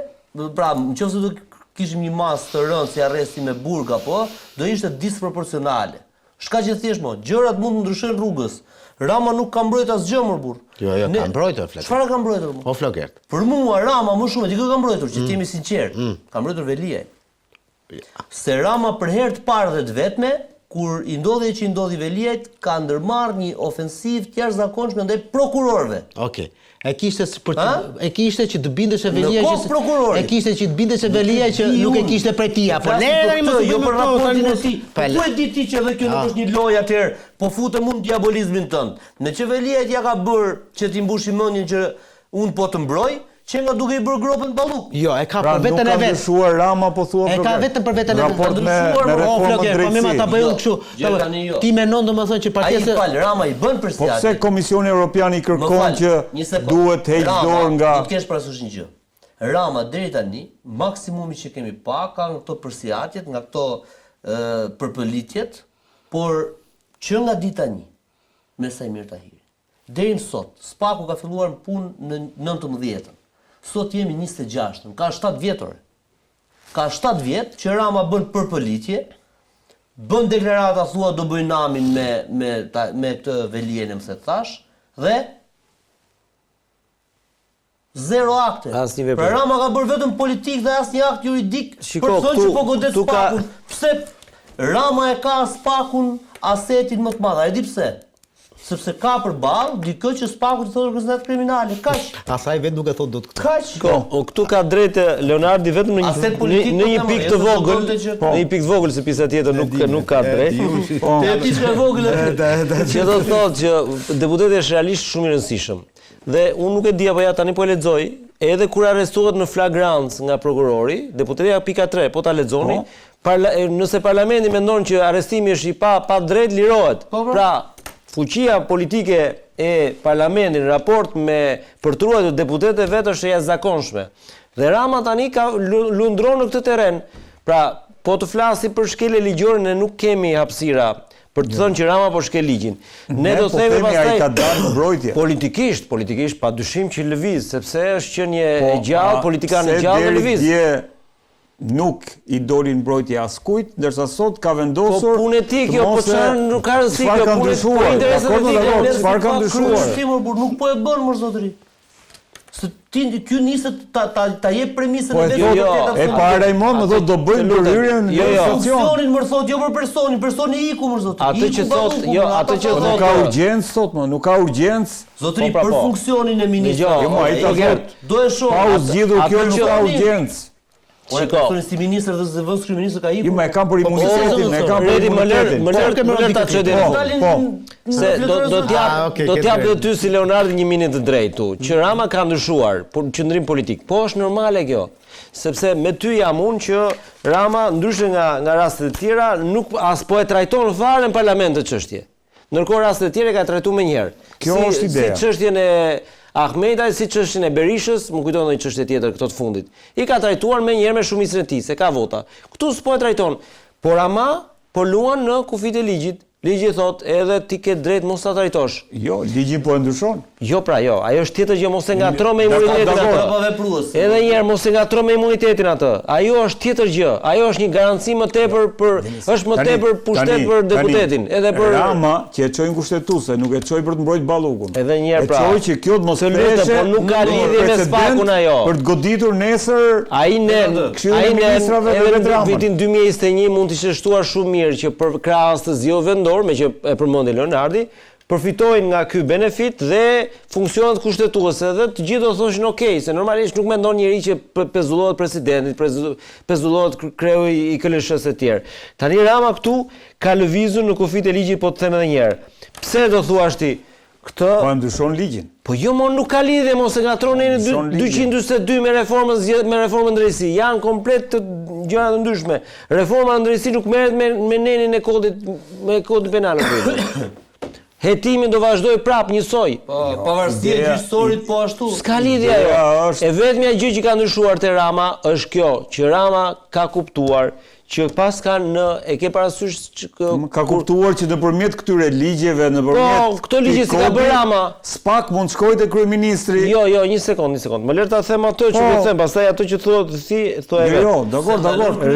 pra nëse do kishim një masë të rëndë si arresti me burg apo, do ishte disproporcionale. Shka që thjesht mo, gjërat mund të ndryshojnë rrugës. Rama nuk ka mbrojtur asgjë më burr. Jo, ka mbrojtur Flokert. Çfarë ka mbrojtur më? O Flokert. Për mua Rama më shumë ti kë ka mbrojtur, që t'jemi sinqert. Ka mbrojtur Veliaj. Se Rama për herë të parë dhe të vetme, kur i ndodhi që i ndodhi Veliajt, ka ndërmarrë një ofensiv të jashtëzakonshme ndaj prokurorëve. Okej. E kishte që të bindesh e Velia Në kohë prokurori. e kishte që të bindesh e Velia që nuk e kishte prej tij apo le tani mos jo për raportin e tij. Po Ku e di ti që edhe kjo nuk është një lojë atëherë, po futem unë diabolizmin tënd. Në që Veliajt ja ka bërë që ti mbushi mendjen që unë po të mbroj, që nga duke i bërë gropën Balluk. Jo, e ka Pra për nuk veten ka e vet. ndryshuar Rama po thua E ka vetëm për veten e vet. raport me ndryshuar, reformën Flokert, po më ta bëjmë kështu. Gjë tani jo. Ti mendon domethënë që Ai partia fal, Rama i bën për Po pse Komisioni Evropian i kërkon që duhet heq dorë nga do të kesh parasysh një gjë. Rama deri tani maksimumi që kemi pa ka nga këto përsiatjet, nga këto përpëlitjet, por që nga dita 1 me Sajmir Tahiri. Deri në sot, SPAK-u ka filluar në punë në 19-ën. Sot jemi 26-ën, ka 7 vjetore. Ka 7 vjet që Rama bën përpëlitje, bën deklarata thua do bëj namin me këtë Veliajn më se thash dhe zero akte. Asnjë veprim. Pra Rama ka bërë vetëm politik dhe asnjë akt juridik Shiko, për të thënë këtu- që po godet këtu ka- SPAK-un. Pse Rama e ka SPAK-un asetin më të madh? A e di pse? Sepse ka përballë dikë që SPAK-u të thotë organizat kriminale. Kaq. Asaj vet nuk e thot dot këtë. Kaq. O këtu ka drejtë Leonardi vetëm në Aset një politik në një po pikë them, të jo, se vogël, thotë që- në një pikë të vogël se pjesa tjetër nuk ka drejtë. Te ti që e vogël aty. Që do të thotë që deputeti është realisht shumë i rëndësishëm. Dhe unë nuk e di apo ja tani po e lexoj, edhe kur arrestohet në flagrancë nga prokurori, deputeti pika 3, po ta lexoni, nëse parlamenti mendon që arrestimi është i pa drejt, lirohet. Pra, fuqia politike e parlamentit në raport me përtruar të deputetëve vetë është e jashtëzakonshme. Dhe Rama tani ka lundron në këtë terren. Pra, po të flasi për shkelje ligjore ne nuk kemi hapësira për të thënë që Rama po shkel ligjin. Ne do po themi themi ai pastaj ka dalë në mbrojtje. Politikisht padyshim që lëviz, sepse është qenë e gjallë, politikan e gjallë dhe lëviz. Dje nuk i doli në mbrojtje askujt, ndërsa sot ka vendosur. Po punë e tij kjo, po çfarë nuk ka rëndësi kjo, ka punë ndryshuar, interesat e tij. çfarë ka ndryshuar? Timur burr nuk po e bën më zotëri. Se ti ky niset ta jep premisën Po e e vetë. thot, e para Raymond më thotë do bëjmë ndërhyrjen në negociacion. Funksionin më thot jo për personi iku më zotëri. Atë që thot, jo, atë që Po nuk thot. ka urgjencë sot më, nuk ka urgjencë. Zotëri Po, pra, për po. funksionin e ministrit. Jo, mo, ai ta thot. Do e shoh. Pa u zgjidhur kjo atë nuk që- ka urgjencë. Po e ka si ministër dhe zëvendës kryeministër ka ikur. Jo, më e kam për imunitetin, e kam për Redi më imunitetin. lër ta çoj deri. Se do t'jap edhe ty si Leonardi një minutë të drejtu, që Rama ka ndryshuar qendrim politik. Po është normale kjo. Sepse me ty jam unë që Rama ndryshe nga rastet e tjera nuk as po e trajton fare në parlament të çështje. Ndërkohë rastet e tjera ka trajtuar më njëherë. Kjo është ideja. Si çështjen e Ahmetaj, si çështjen e Berishës, më kujton një çështje tjetër këto të fundit. I ka trajtuar më njëherë me shumicën e tij, se ka vota. Ktu s'po e trajton. Por Rama po luan në kufit e ligjit. Ligji thot edhe ti ke drejt mos ta trajtosh. Jo, ligjin po e ndryshon. Jo pra jo, ajo është tjetër gjë, mos e ngatro me imunitetin atë. Pa veprues. Edhe një herë mos e ngatro me imunitetin atë. Ajo është tjetër gjë. Ajo është një garanci më tepër është më tepër pushtet për deputetin, edhe për Rama që e çojnë kushtetuese, nuk e çoj për të mbrojtur Ballukun. Edhe një herë pra. E çoj që kjo të mos Absolute, po nuk ka lidhje me SPAK-un ajo. Për të goditur nesër Ai ministrave dhe edhe në Ramën. vitin 2021 mund të ishte shtuar shumë mirë që për krahas të zgjo vendor, me që e përmendi Leonardi, përfitojnë nga ky benefit dhe funksionet kushtetuese dhe të gjithë do thoshin okay, se normalisht nuk mendon njëri që pezullohet presidenti, pezullohet kreu i KLSH-s e tjerë. Tani Rama këtu ka lëvizur në kufit e ligjit, po të them edhe një herë. Pse do thuash ti? Këtë Po ndryshon ligjin. Po jo, nuk ka lidhje mos e ngatron në Ndryshon ligjin. 242 me reformën drejtësi. Janë komplet të gjëra të ndryshme. Reforma në drejtësi nuk merret me nenin e kodit penal. Hetimin do vazhdoj prap njësoj. Po, pavarësia e gjyqësorit po ashtu. S'ka lidhje ajo. E vetmja gjë që ka ndryshuar te Rama është kjo, që Rama ka kuptuar që pas e ke parasysh Ka kuptuar që nëpërmjet këtyre ligjeve, nëpërmjet këto ligje si ka bërë Rama. SPAK mund shkojë te kryeministri. Jo, një sekond. Më lër ta them ato që do të them, pastaj ato që thua e vet. Jo, dakor.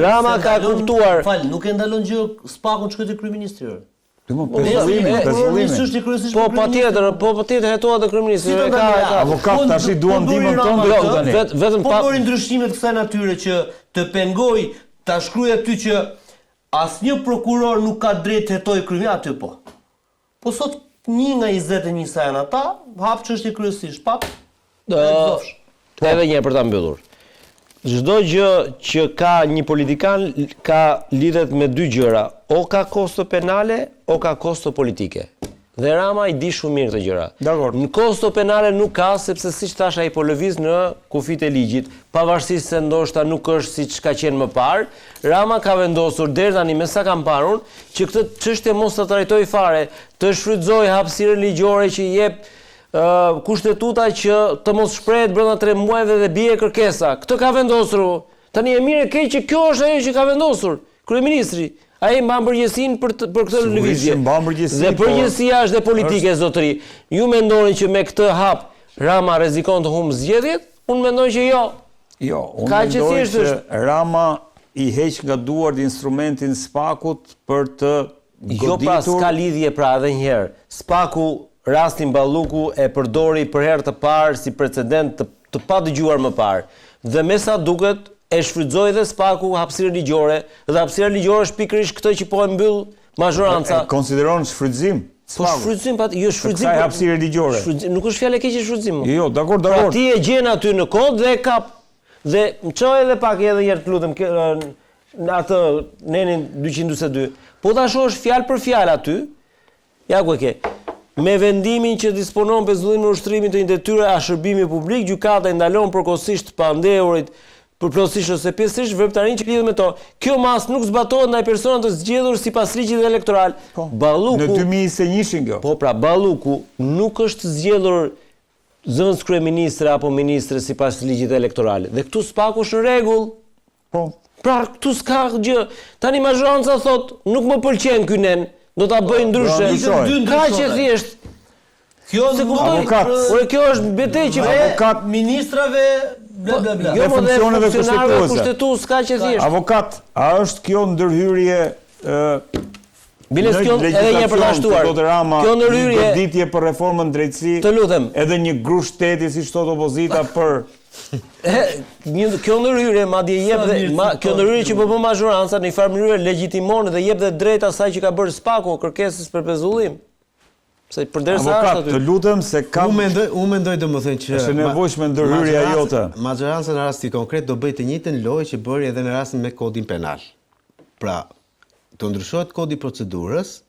Rama ka kuptuar. Fal, nuk e ndalon gjë SPAK-un shkojë te kryeministri. Pezullimi. Po patjetër hetohet te kryeministri. Avokat tash i duan ndihmën tonë tani. Vetëm po bërin ndryshime të kësaj natyre që të pengoj ta shkruaj aty që asnjë prokuror nuk ka drejt të hetojë kryeministrin aty po. Po sot 1 nga 21 sa janë ata, hap çështje kryesisht, pap. Edhe një herë për ta mbyllur. Çdo gjë që ka një politikan ka lidhet me dy gjëra, o ka kosto penale o ka kosto politike. Dhe Rama i di shumë mirë këto gjëra. Dakor. Në kosto penale nuk ka, sepse siç thash ai po lëviz në kufit e ligjit, pavarësisht se ndoshta nuk është siç ka qenë më parë, Rama ka vendosur deri tani me sa kam parur që këtë çështje mos ta trajtoj fare, të shfrytëzoj hapësirën ligjore që i jep kushtetuta që të mos shprehet brenda 3 muajve dhe bie kërkesa. Këtë ka vendosur. Tani e mirë e keq që kjo është ajo që ka vendosur kryeministri. Ai mban përgjegjësinë për këtë lëvizje. Dhe përgjegjësia është dhe politike, zotëri. Ju mendoni që me këtë hap Rama rrezikon të humbë zgjedhjet? Unë mendoj që jo. Jo, unë mendoj që Rama i heq nga duart instrumentin SPAK-ut për të goditur. Jo, pra s'ka lidhje pra edhe një herë. SPAK-u rastin Balluku e përdori për herë të parë si precedent të pa dëgjuar më parë. Dhe me sa duket e shfrytëzoi dhe SPAK-u hapësirën ligjore, dhe hapësira ligjore është pikërisht këtë që po e mbyll mazhoranca. E konsideron shfrytëzim? Po shfrytëzim, jo shfrytëzim. Ka hapësirë ligjore. Nuk është fjalë e keqe shfrytëzim. Jo, dakor. Pra ti e gjen aty në kod dhe e kap. Dhe më çoj edhe pak edhe një herë të lutem në atë nenin 242. Po ta shohësh fjalë për fjalë aty, ja ku e ke. Me vendimin që disponon pezullimin e ushtrimit të një detyre a shërbimi publik, gjykata i ndalon përkohësisht pa ndehurit përplotësisht ose pjesësisht veprimtarinë që lidhet me to. Kjo mas nuk zbatohet ndaj personave të zgjedhur sipas ligjit elektoral. Balluku në 2021 kjo. Po pra, Balluku nuk është zgjedhur zëvendës kryeministre apo ministre sipas ligjit elektoral. Dhe këtu SPAK-u është në rregull. Po. Pra këtu s'ka gjë. Tani mazhoranca thot, nuk më pëlqen ky nen. Do ta bëj ndryshe. Kaq e thjesht. Kjo avokat. Por kjo është betejë që avokat ministrave bla bla bla. Jo, dhe funksioneve kushtetues kaq e thjesht. Avokat, a është kjo ndërhyrje Biles kjo edhe një për ta shtuar. Kjo ndërhyrje goditje për reformën drejtësi. Të lutem. Edhe një grush shteti siç thot opozita për kjo ndërhyrje madje jep dhe kjo ndërhyrje që po bën mazhoranca në një farë mënyrë legjitimon dhe jep dhe drejt asaj që ka bërë SPAK-u kërkesës për pezullim. Se përderisa avokat, të lutem se kam Unë mendoj domethënë që është nevojshme ndërhyrja jote. Mazhoranca në rasti konkret do bëj të njëjtën lojë që bëri edhe në rastin me kodin penal. Pra, të ndryshohet kodi i procedurës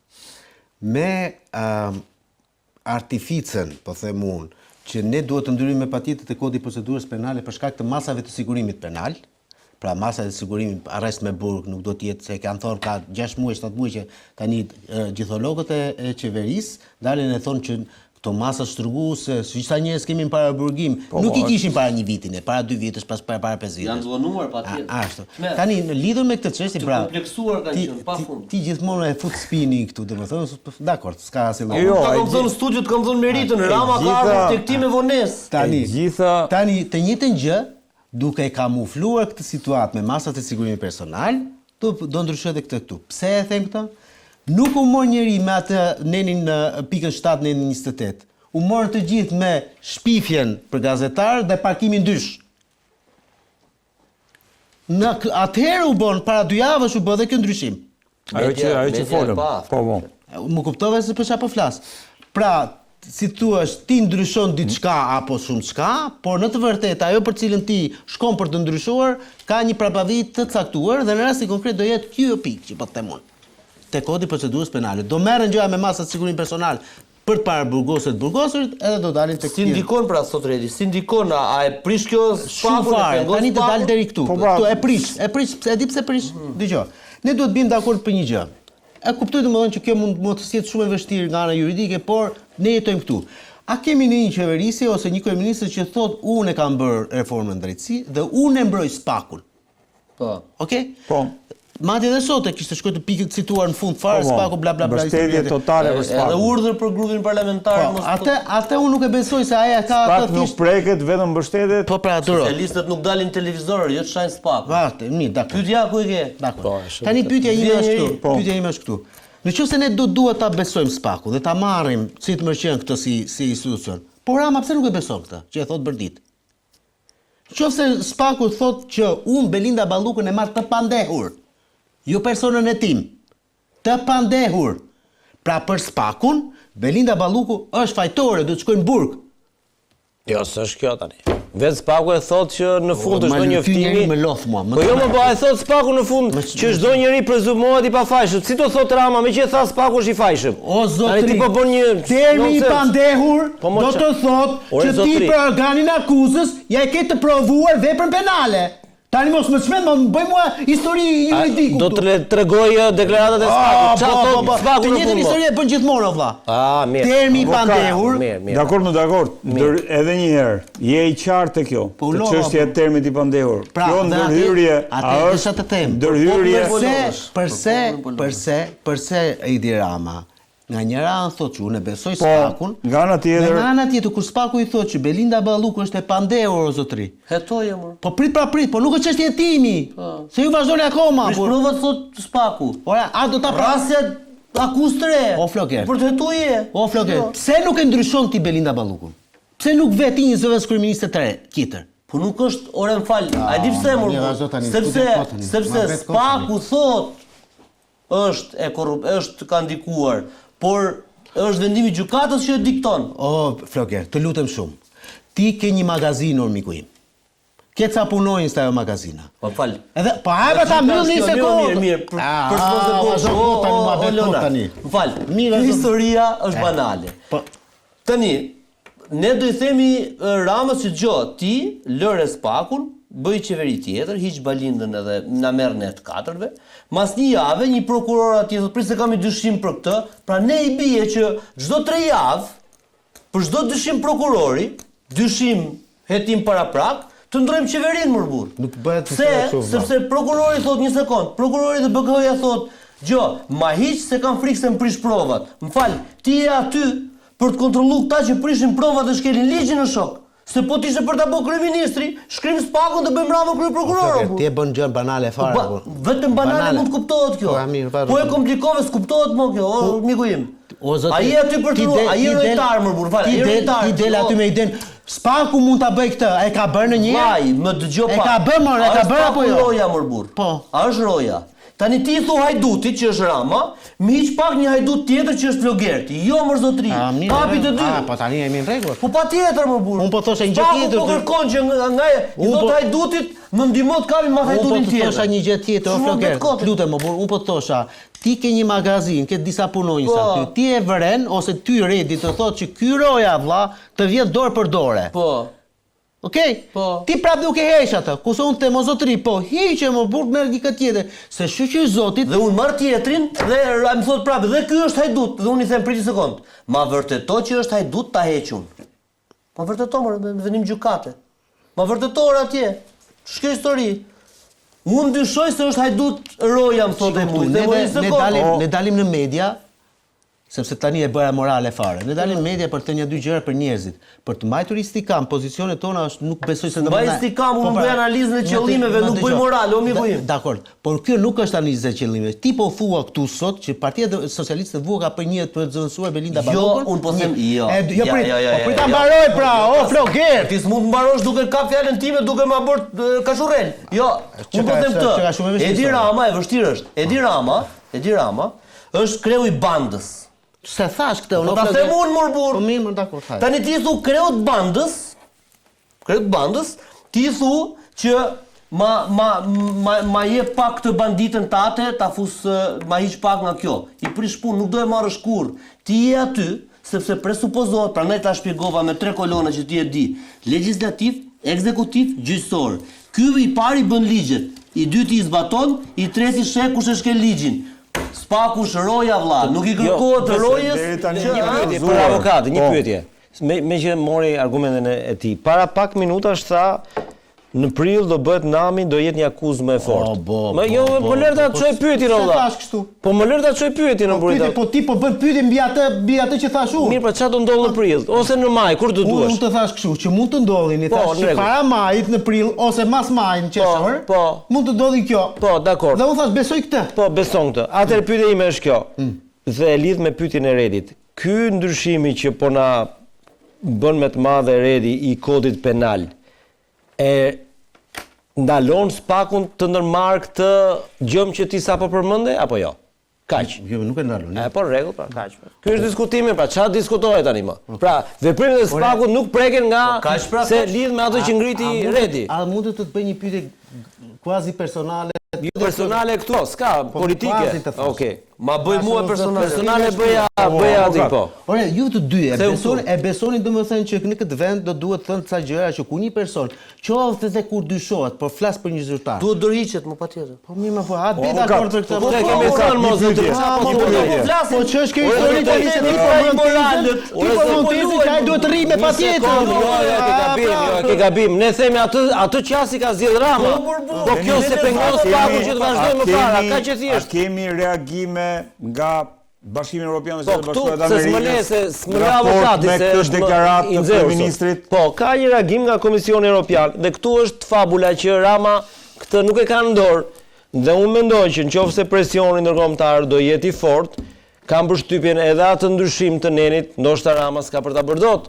me artificën, po them unë, që ne duhet të ndryshojmë patjetër të kodi i procedurës penale për shkak të masave të sigurimit penal. Pra masa e sigurimit arrest me burg nuk do të jetë se kanë thonë ka 6 muaj, 7 muaj që tani gjithologët e qeverisë dalin e thonë që këto masa shtrënguese, siç sa njerëz kemi para burgim, nuk i kishin para një vitin, para 2 vitesh, para 5 vitesh. Janë zonuar patjetër. Ashtu. Tani në lidhur me këtë çështje pra, kompleksuar kanë qenë pafund. Ti gjithmonë e fut spinning këtu, domethënë, dakor, s'ka asnjë lloj. Jo, kam thënë studiot, kam thënë meritën, Rama ka ardhur tek ti me vonesë. Tani të njëjtën gjë, duke e kamufluar këtë situatë me masat e sigurimit personal, do ndryshojë edhe këtë këtu. Pse e them këtë? Nuk u mor njëri me atë nenin në pikën 7 nenin 28. U morën të gjithë me shpifjen për gazetar dhe parkimin dysh. Në atëherë u bën para 2 javësh u bë dhe ky ndryshim. Ajo që folëm. Po. Më kuptove se për çfarë po flas. Pra, si thua, ti ndryshon diçka apo shumë çka, por në të vërtetë ajo për cilën ti shkon për të ndryshuar ka një prapavit të caktuar dhe në rastin konkret do jetë kjo pikë që po të them unë. Te kodi i procedurës penale do merren gjëra me masat sigurim personal për të parë burgosurit edhe do dalin tek Si ndikon pra sot Redi? Si ndikon a e prish kjo shumë spakun, fare. pengon Tani të spakun? dalë deri këtu. Këtu e prish, e di pse prish? Dgjoj. Ne duhet bim dakord për një gjë. E kuptoj domethënë që kjo mund të jetë shumë e vështirë nga ana juridike, por ne jetojmë këtu. A kemi në një qeverisje ose një kryeminist që thot unë e kam bërë reformën drejtësi dhe unë e mbroj spakun. Po. Okej? Po. Madje edhe sot e kishte shkruar të pikë cituar në fund fare spaku bla bla bla. Mbështetje totale për Edhe spakun. urdhër për grupin parlamentar Po, atë unë nuk e besoj se aja ka Spak atë nuk thjesht. preket, vetëm mbështetet. Po pra duro. socialistët nuk dalin televizor, jo të shajnë spakun. Varte, mirë, dakor. Pyetja ku e ke? Dakor. Tani pyetja ime është këtu. Po. Pyetja ime është këtu. Nëse ne duhet ta besojmë spakun dhe ta marrim si të mërqen këtë si institucion. Por Rama pse nuk e beson këtë? Që e thot Bërdit. Nëse spaku thot që unë Belinda Ballukun e marr të pandehur. Jo personën e tim. Të pandehur. Pra për spakun, Belinda Balluku është fajtore, do të shkojnë në burg. Jo, s'është kjo tani. Vetë spaku e thotë që në fund të çdo Ky njeri njoftimi. më lodh mua. Po jo, po ai thot spaku në fund që çdo njeri prezumohet i pafajshëm. Si do thot Rama, me që tha spaku është i fajshëm. O Tani zotri, ti po bën një termi i nonsens. pandehur Po, mo, do të thot Ore, që ti zotri. për organin akuzës ja e ke të provuar veprën penale. Tani mos më çmend, më bëj mua histori juridike. Do të tregoj deklaratat e spakut. Çfarë thot spaku Të në njëjtën fund? histori e bën gjithmonë o vlla. Mirë. Termi i pandehur. Mirë. Dakord, edhe një herë, je i qartë te kjo. Po, Të Lova, çështja e termit i pandehur. Pra, Kjo dhe ndërhyrje atë desha të them. ndërhyrje. Përse Edi Rama nga një ranë thotë që unë e besoj Po, spakun, nga ana dhe tjetër, nga ana tjetër kur spaku i thotë që Belinda Balluku është e pandehur o zotri. Hetoje mor. Po prit, po nuk është çështje e timi. Se ju vazhdoni akoma. Prish provat thot spaku. Ora, a do ta Rasja akuzë të re. O Floker. Për të hetoje. O Floker, pse nuk e ndryshon ti Belinda Ballukun? Pse nuk vet një zëvendës kryeministë të re, kitër? Po nuk është, ore më fal, a di pse mor? mirë, vazhdo tani, Sepse studia kotën, ma vet spaku thot është ka ndikuar, por është vendimi i gjykatës që e dikton. O Floker, të lutem shumë. Ti ke një magazinë miku im. Ke ca punojnë ajo magazina. Po fal. Edhe po hajde ta mbyll një sekondë. Mirë, për të mos e bërë tani ma bëj tani. Më fal. Mirë, Kjo historia është banale. Po Tani, ne do i themi Ramës që gjo, ti lëre spakun, bëj qeveri tjetër, hiq Balindën edhe na merr ne të katërve. Mas një jave një prokuror atje thotë prisë se kam i dyshim për këtë, pra ne i bie që çdo 3 javë për çdo dyshim prokurori, dyshim hetim para prak, të ndrojmë qeverinë më burr. nuk bëhet Sepse prokurori thot një sekond, prokurori dhe BK-ja thot, "Gjo, ma hiq se kam frikë se më prish provat. M'fal, ti je aty për të kontrolluar këta që prishin provat dhe shkelin ligjin në shok. Se po t'ishe për ta bërë kryeministri, shkrim spakun dhe bëjmë Ramën kryeprokuror." ti e bën gjën banale fare. Vetëm banale mund kuptohet kjo. Po, mirë, vazhdo. Po e komplikove s'kuptohet më kjo, o miku im. O zotri, Ai aty për të, ai rojtar më burr, fal, ai rojtar. Ti del aty me iden. Spaku mund ta bëj këtë. E ka bërë në një? Vaj, më dëgjoj pak. E ka bërë, more, e ka bërë apo jo? Roja më burr. Po. A është roja? Tani ti thu hajdutit që është Rama, mi hiq pak një hajdut tjetër që është Flogerti. Jo më zotri. Kapi të dy. Po tani jemi në rregull. Po patjetër më burr. Unë po thosha një gjë tjetër. Po kërkon që nga i thot hajdutit, më ndihmo të kapi ma Unë po hajdutin të tjetër. thosha një gjë tjetër, o Shumë Floker. vetë kote. Lutem më burr, unë po të thosha, ti ke një magazin, ke disa punonjës Po. aty. Ti e vëren ose ty Redi të thotë që ky roja vlla të vjet dorë për dore. Po. Okej? Po. Ti prap nuk e heq atë. Kurse unë them o zotri, po hiqe më burr merr dikë tjetër. Se shoqë zotit Dhe unë marr tjetrin dhe ai më thot prapë, dhe ky është hajdut. Dhe unë i them prit një sekond. Ma vërteto që është hajdut ta hequn. Ma vërteto në vendim gjykate. Ma vërtetor atje. Ç'ka histori? Unë dyshoj se është hajdut roja më thotë mua. Ne dalim në media, sepse tani e bëra morale fare. Ne dalim në media për të thënë dy gjëra për njerëzit. Për të mbajtur istikam pozicionet tona është nuk besoj se do Mbaj istikam, unë bëj analizën e qëllimeve, nuk bëj morale, o miku im. Dakor, por kjo nuk është analizë e qëllimeve. Ti po thua këtu sot që Partia Socialiste e Vuga për një të zëvendësuar Belinda Ballukun. Jo, unë po them jo. Jo, prit ta mbaroj pra, o Floger. Ti s'mund të mbarosh duke kap fjalën time, duke ma bërë kashurrel. Jo, unë po them këtë. Edi Rama e vështirë është. Edi Rama është kreu i bandës. Se thash këtë, unë ta them unë më burr. Po mirë, dakor, thaj. Tani ti thu kreu të bandës, ti thu që ma jep pak të banditën tate, ta fus ma hiq pak nga kjo. I prish punë, nuk do e marrësh kurrë. Ti je aty sepse presupozohet, prandaj ta shpjegova me 3 kolona që ti e di, legjislativ, ekzekutiv, gjyqësor. Ky i pari bën ligjet, i dyti i zbaton, i treti sheh kush e shkel ligjin. Spaku shroja vlla, nuk i kërkohet rojës. Për avokat, një pyetje. Me që mori argumentin e tij. Para pak minutash tha në prill do bëhet nami, do jetë një akuzë më e fortë. Po lër ta çoj pyetjen valla. Po më lër ta çoj pyetjen në burrë. Po ti po bën pyetje mbi atë që thash unë. Mirë, po çfarë do ndodh në prill ose në maj, kur do duash? Unë të thash kështu, që mund të ndodhin, i thash që para majit në prill ose mas majit në qershor. Po. Mund të ndodhi kjo. Po, dakor. Dhe unë thash besoj këtë. Po, beson këtë. Atëherë pyetja ime është kjo. Dhe e lidh me pyetjen e Redit. Ky ndryshimi që po na bën me të madhe Redi i kodit penal e ndalon Spakun të ndërmarrë këtë gjëm që ti sapo përmende apo jo? Kaq. Jo, nuk e ndalon. Po rregull, pra kaq. Ky është diskutimi, pra çfarë diskutohet tani më? Pra, veprimet e Spakut nuk preken nga se lidh me atë që ngriti Redi. A mund të bëj një pyetje quasi personale? Jo personale këtu, s'ka politike. Okej. Ma bëj mua personale. Personale bëja aty po. Ore, ju të dy e besoni domethënë që në këtë vend do duhet thënë ca gjëra që ku një person, qoftë edhe kur dyshohet, por flas për një zyrtar. Duhet dorëhiqet më patjetër. Po mirë më fal, bëj dakord për këtë. Po kemi thënë mos e Po ç'është kjo histori politik po moralët. Ti po mund të thësh që ai duhet të rri me patjetër. Jo, ke gabim. Ne themi atë qasi ka zgjedh Rama. Po kjo se pengon Spakun që të vazhdojmë më para, kaq që thjesht. Kemi reagime nga Bashkimi Evropian dhe Bashkuara e Amerikës. Se s'më avokati me këtë deklaratë të kryeministrit. Po, ka një reagim nga Komisioni Evropian dhe këtu është fabula që Rama këtë nuk e ka në dorë. Dhe unë mendoj që nëse presioni ndërkombëtar do jetë i fortë, kam përshtypjen edhe atë ndryshim të Nenit, ndoshta Rama s'ka për ta bërë dot.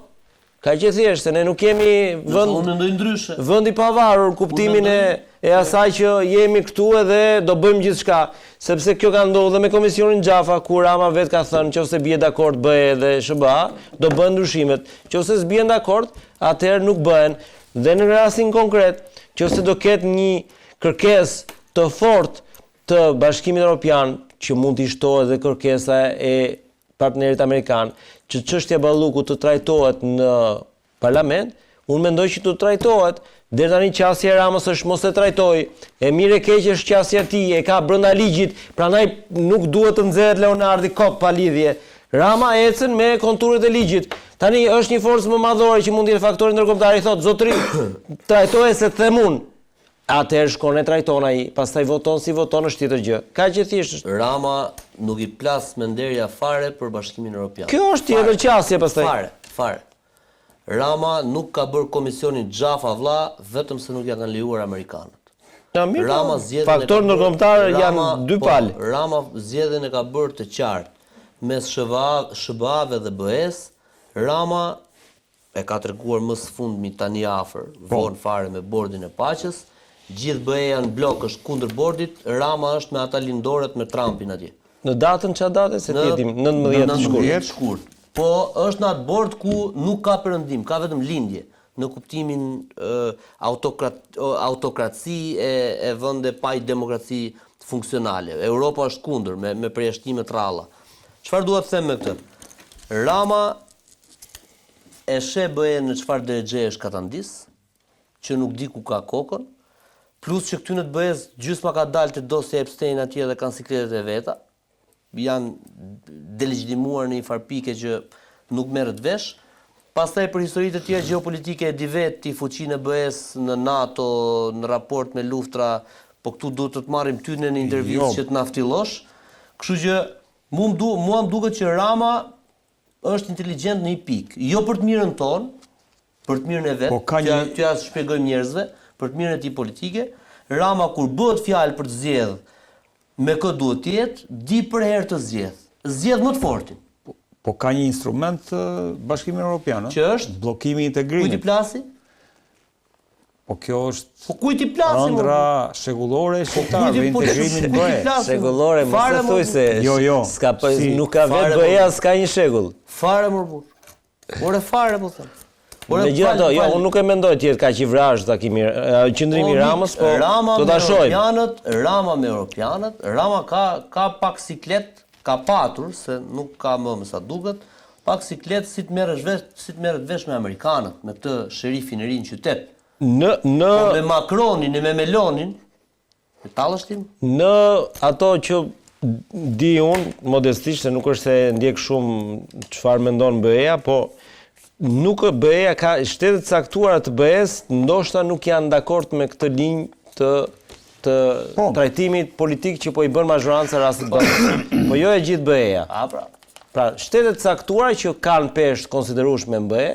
Ka që thjesht, se ne nuk kemi vend i pavarur, kuptimin e asaj që jemi këtu edhe do bëjmë gjithçka, sepse kjo ka ndodhur dhe me Komisionin Xhafa, ku Rama vetë ka thënë nëse bie dakord bëhe edhe SBA, do bën ndryshimet. Nëse s'bien dakord, atëherë nuk bëhen. Dhe në rastin konkret, nëse do ketë një kërkesë të fortë të Bashkimit Evropian, që mund të shtohet edhe kërkesa e partnerit amerikan, që çështja e Ballukut të trajtohet në parlament, unë mendoj që të trajtohet. Deri tani qasja e Ramës është mos e trajtoj. E mirë e keq është qasja e tij, e ka brenda ligjit, prandaj nuk duhet të nxehet Leonardi kot pa lidhje. Rama ecën me konturet e ligjit. Tani është një forcë më madhore që mund të jetë faktori ndërkombëtar, i thotë zotëri, trajtoje se them unë. Atëherë shkon e trajton ai, pastaj voton si voton është tjetër gjë. Kaq që thjesht është. Rama nuk i plas me nderja fare për Bashkimin Evropian. Kjo është tjetër qasje pastaj. Fare. Rama nuk ka bërë komisionin Xhafa vlla vetëm se nuk ja kanë lejuar amerikanët. Rama faktor ndërkombëtar janë dy palë. Rama zgjedhjen e ka bërë të qartë mes SBA-ve dhe BE-s. Rama e ka treguar më së fundmi tani afër, vonë fare me bordin e paqes. Gjithë BE janë blok, është kundër bordit. Rama është me ata lindoret me Trumpin atje. Në datën çfarë date se ti e dim, 19 shkurt. Po është në atë bord ku nuk ka perëndim, ka vetëm lindje, në kuptimin autokraci e vende pa demokraci funksionale. Europa është kundër me përjashtime të rralla. Çfarë dua të them me këtë? Rama e sheh BE në çfarë drejtë është katandis, që nuk di ku ka kokën. Plus që këty në të BE-s gjysma ka dalë të dosje Epstein atje dhe kanë sikletet e veta. Janë delegjimuar në një farpike që nuk merret vesh. Pastaj për historitë të tjera gjeopolitike e di vetë ti fuqinë e BE-s në NATO, në raport me luftra, po këtu duhet të marrim ty në një intervistë që të na ftillosh. Kështu që mua më duket që Rama është inteligjent në një pikë, jo për të mirën tonë, për të mirën e vet, që ja shpjegojmë njerëzve, për të mirën e tij politike. Rama kur bëhet fjalë për të zgjedh me kë duhet të jetë, di për herë të zgjedh. Zgjedh më të fortin. Po ka një instrument Bashkimi Evropian, që është bllokimi i integrimit. Kujt i plasi? Po kjo është. Po kujt i plasi? Ëndra shekullore shqiptare, integrimin BE. Shekullore, mos e thuaj se. Jo. S'ka nuk ka vetë BE-ja, s'ka një shekull. Fare më burr. Ore fare po them. Megjithatë, jo, unë nuk e mendoj të jetë kaq i vrazhd takimi, qendrimi i Ramës, po do ta shohim. Rama me Europianët, Rama ka pak siklet, ka patur se nuk ka më sa duket, pak siklet si të merret vesh me amerikanët, me këtë sherifin e ri në qytet. Në Po me Macronin e me Melonin, e tallësh tim? Në ato që di unë, modestisht, se nuk është se ndjek shumë çfarë mendon BE-ja, po nuk BE-ja ka shtetet caktuara të BE-s, ndoshta nuk janë dakord me këtë linjë të trajtimit politik që po i bën mazhoranca rastit ballukut. Po jo e gjithë BE-ja. Pra, shtetet caktuara që kanë peshë konsiderueshme në BE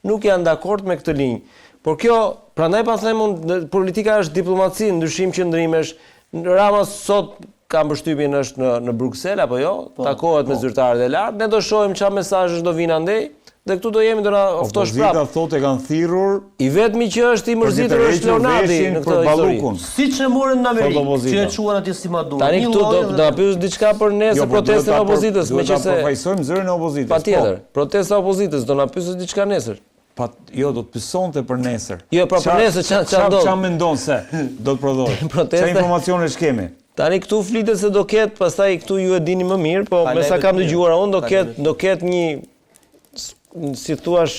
nuk janë dakord me këtë linjë. Por kjo, prandaj pas them unë, politika është diplomaci, ndryshim qëndrimesh. Rama sot ka mbështypjen është në Bruksel apo jo? Takohet me zyrtarët e lartë. Ne do shohim çfarë mesazhesh do vinë andej. Dhe këtu do jemi do na oftosh prapë. Opozita thotë kanë thirrur. I vetmi që është i mërzitur është Leonardi në këtë histori. Siç e morën në Amerikë, që e quan atje si Maduro. Tani këtu do na pyes diçka për nesër protestën e opozitës, meqense do ta përfaqësojmë zërin e opozitës. Patjetër, protesta e opozitës do na pyesë diçka nesër. Jo, do të pyesonte për nesër. Jo, pra për nesër çfarë do? Çfarë mendon se do të prodhoj? Çfarë informacione kemi? Tani këtu flitet se do ketë, pastaj këtu ju e dini më mirë, po me sa kam dëgjuar unë do ketë një, si thuash,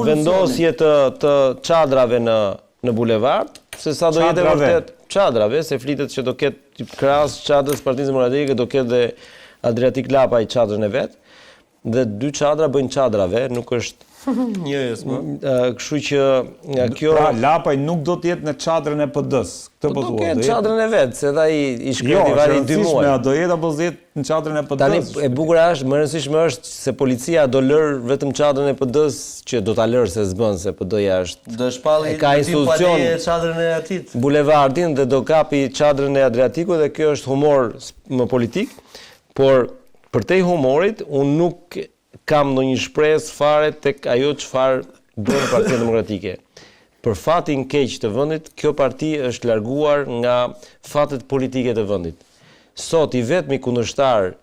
vendosje të çadrave në bulevard, se sa do jetë vërtet çadrave, se flitet që do ketë krahas çadrës Partisë Demokratike, do ketë dhe Adriatik Lapaj çadrën e vet, dhe 2 çadra bëjnë çadrave, nuk është kështu që kjo pra Lapaj nuk do të jetë në çadrën e PD-s. Këtë po thua. Do ketë çadrën e vet, se ai i shkreti vari 2 muaj. Jo, do jetë apo do jetë në çadrën e PD-s. Tani e bukur është, më rëndësishme është se policia do lër vetëm çadrën e PD-s, që do ta lërë se s'bën se PD-ja është. Do shpalli ka institucion çadrën e atit. Bulevardin dhe do kapi çadrën e Adriatikut dhe kjo është humor më politik, por përtej humorit unë nuk kam ndonjë shpresë fare tek ajo çfarë bën Partia Demokratike. Për fatin keq të vendit, kjo parti është larguar nga fatet politike të vendit. Sot i vetmi kundërshtar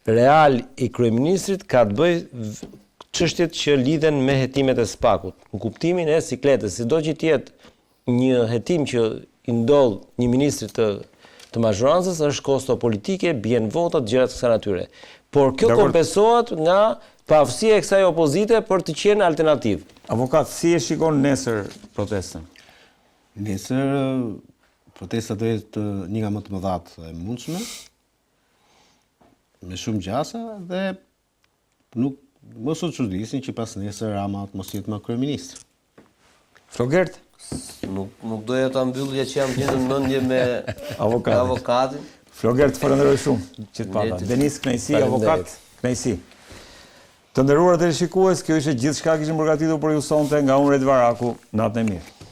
real i kryeministrit ka të bëjë çështjet që lidhen me hetimet e SPAK-ut. Në kuptimin e sikletës, sido që të jetë një hetim që i ndodh një ministri të mazhorancës, është kosto politike, bien votat, gjëra të kësaj natyre. Por kjo kompensohet nga pavësia e kësaj opozite për të qenë alternativë. Avokat, si e shikon nesër protestën? Nesër protesta do jetë një nga më të mëdhat e mundshme, me shumë gjasa dhe nuk mos u çudisin që pas nesër Rama të mos jetë më kryeminist. Flogert? Nuk doja ta mbyllja që jam gjithë në mendje me avokatin. Flogert, falenderoj shumë që të pata. Denis, kënaqësi, avokat, kënaqësi. Të nderuar teleshikues, kjo ishte gjithçka kishim përgatitur për ju sonte nga unë Red Varaku. Natën e mirë.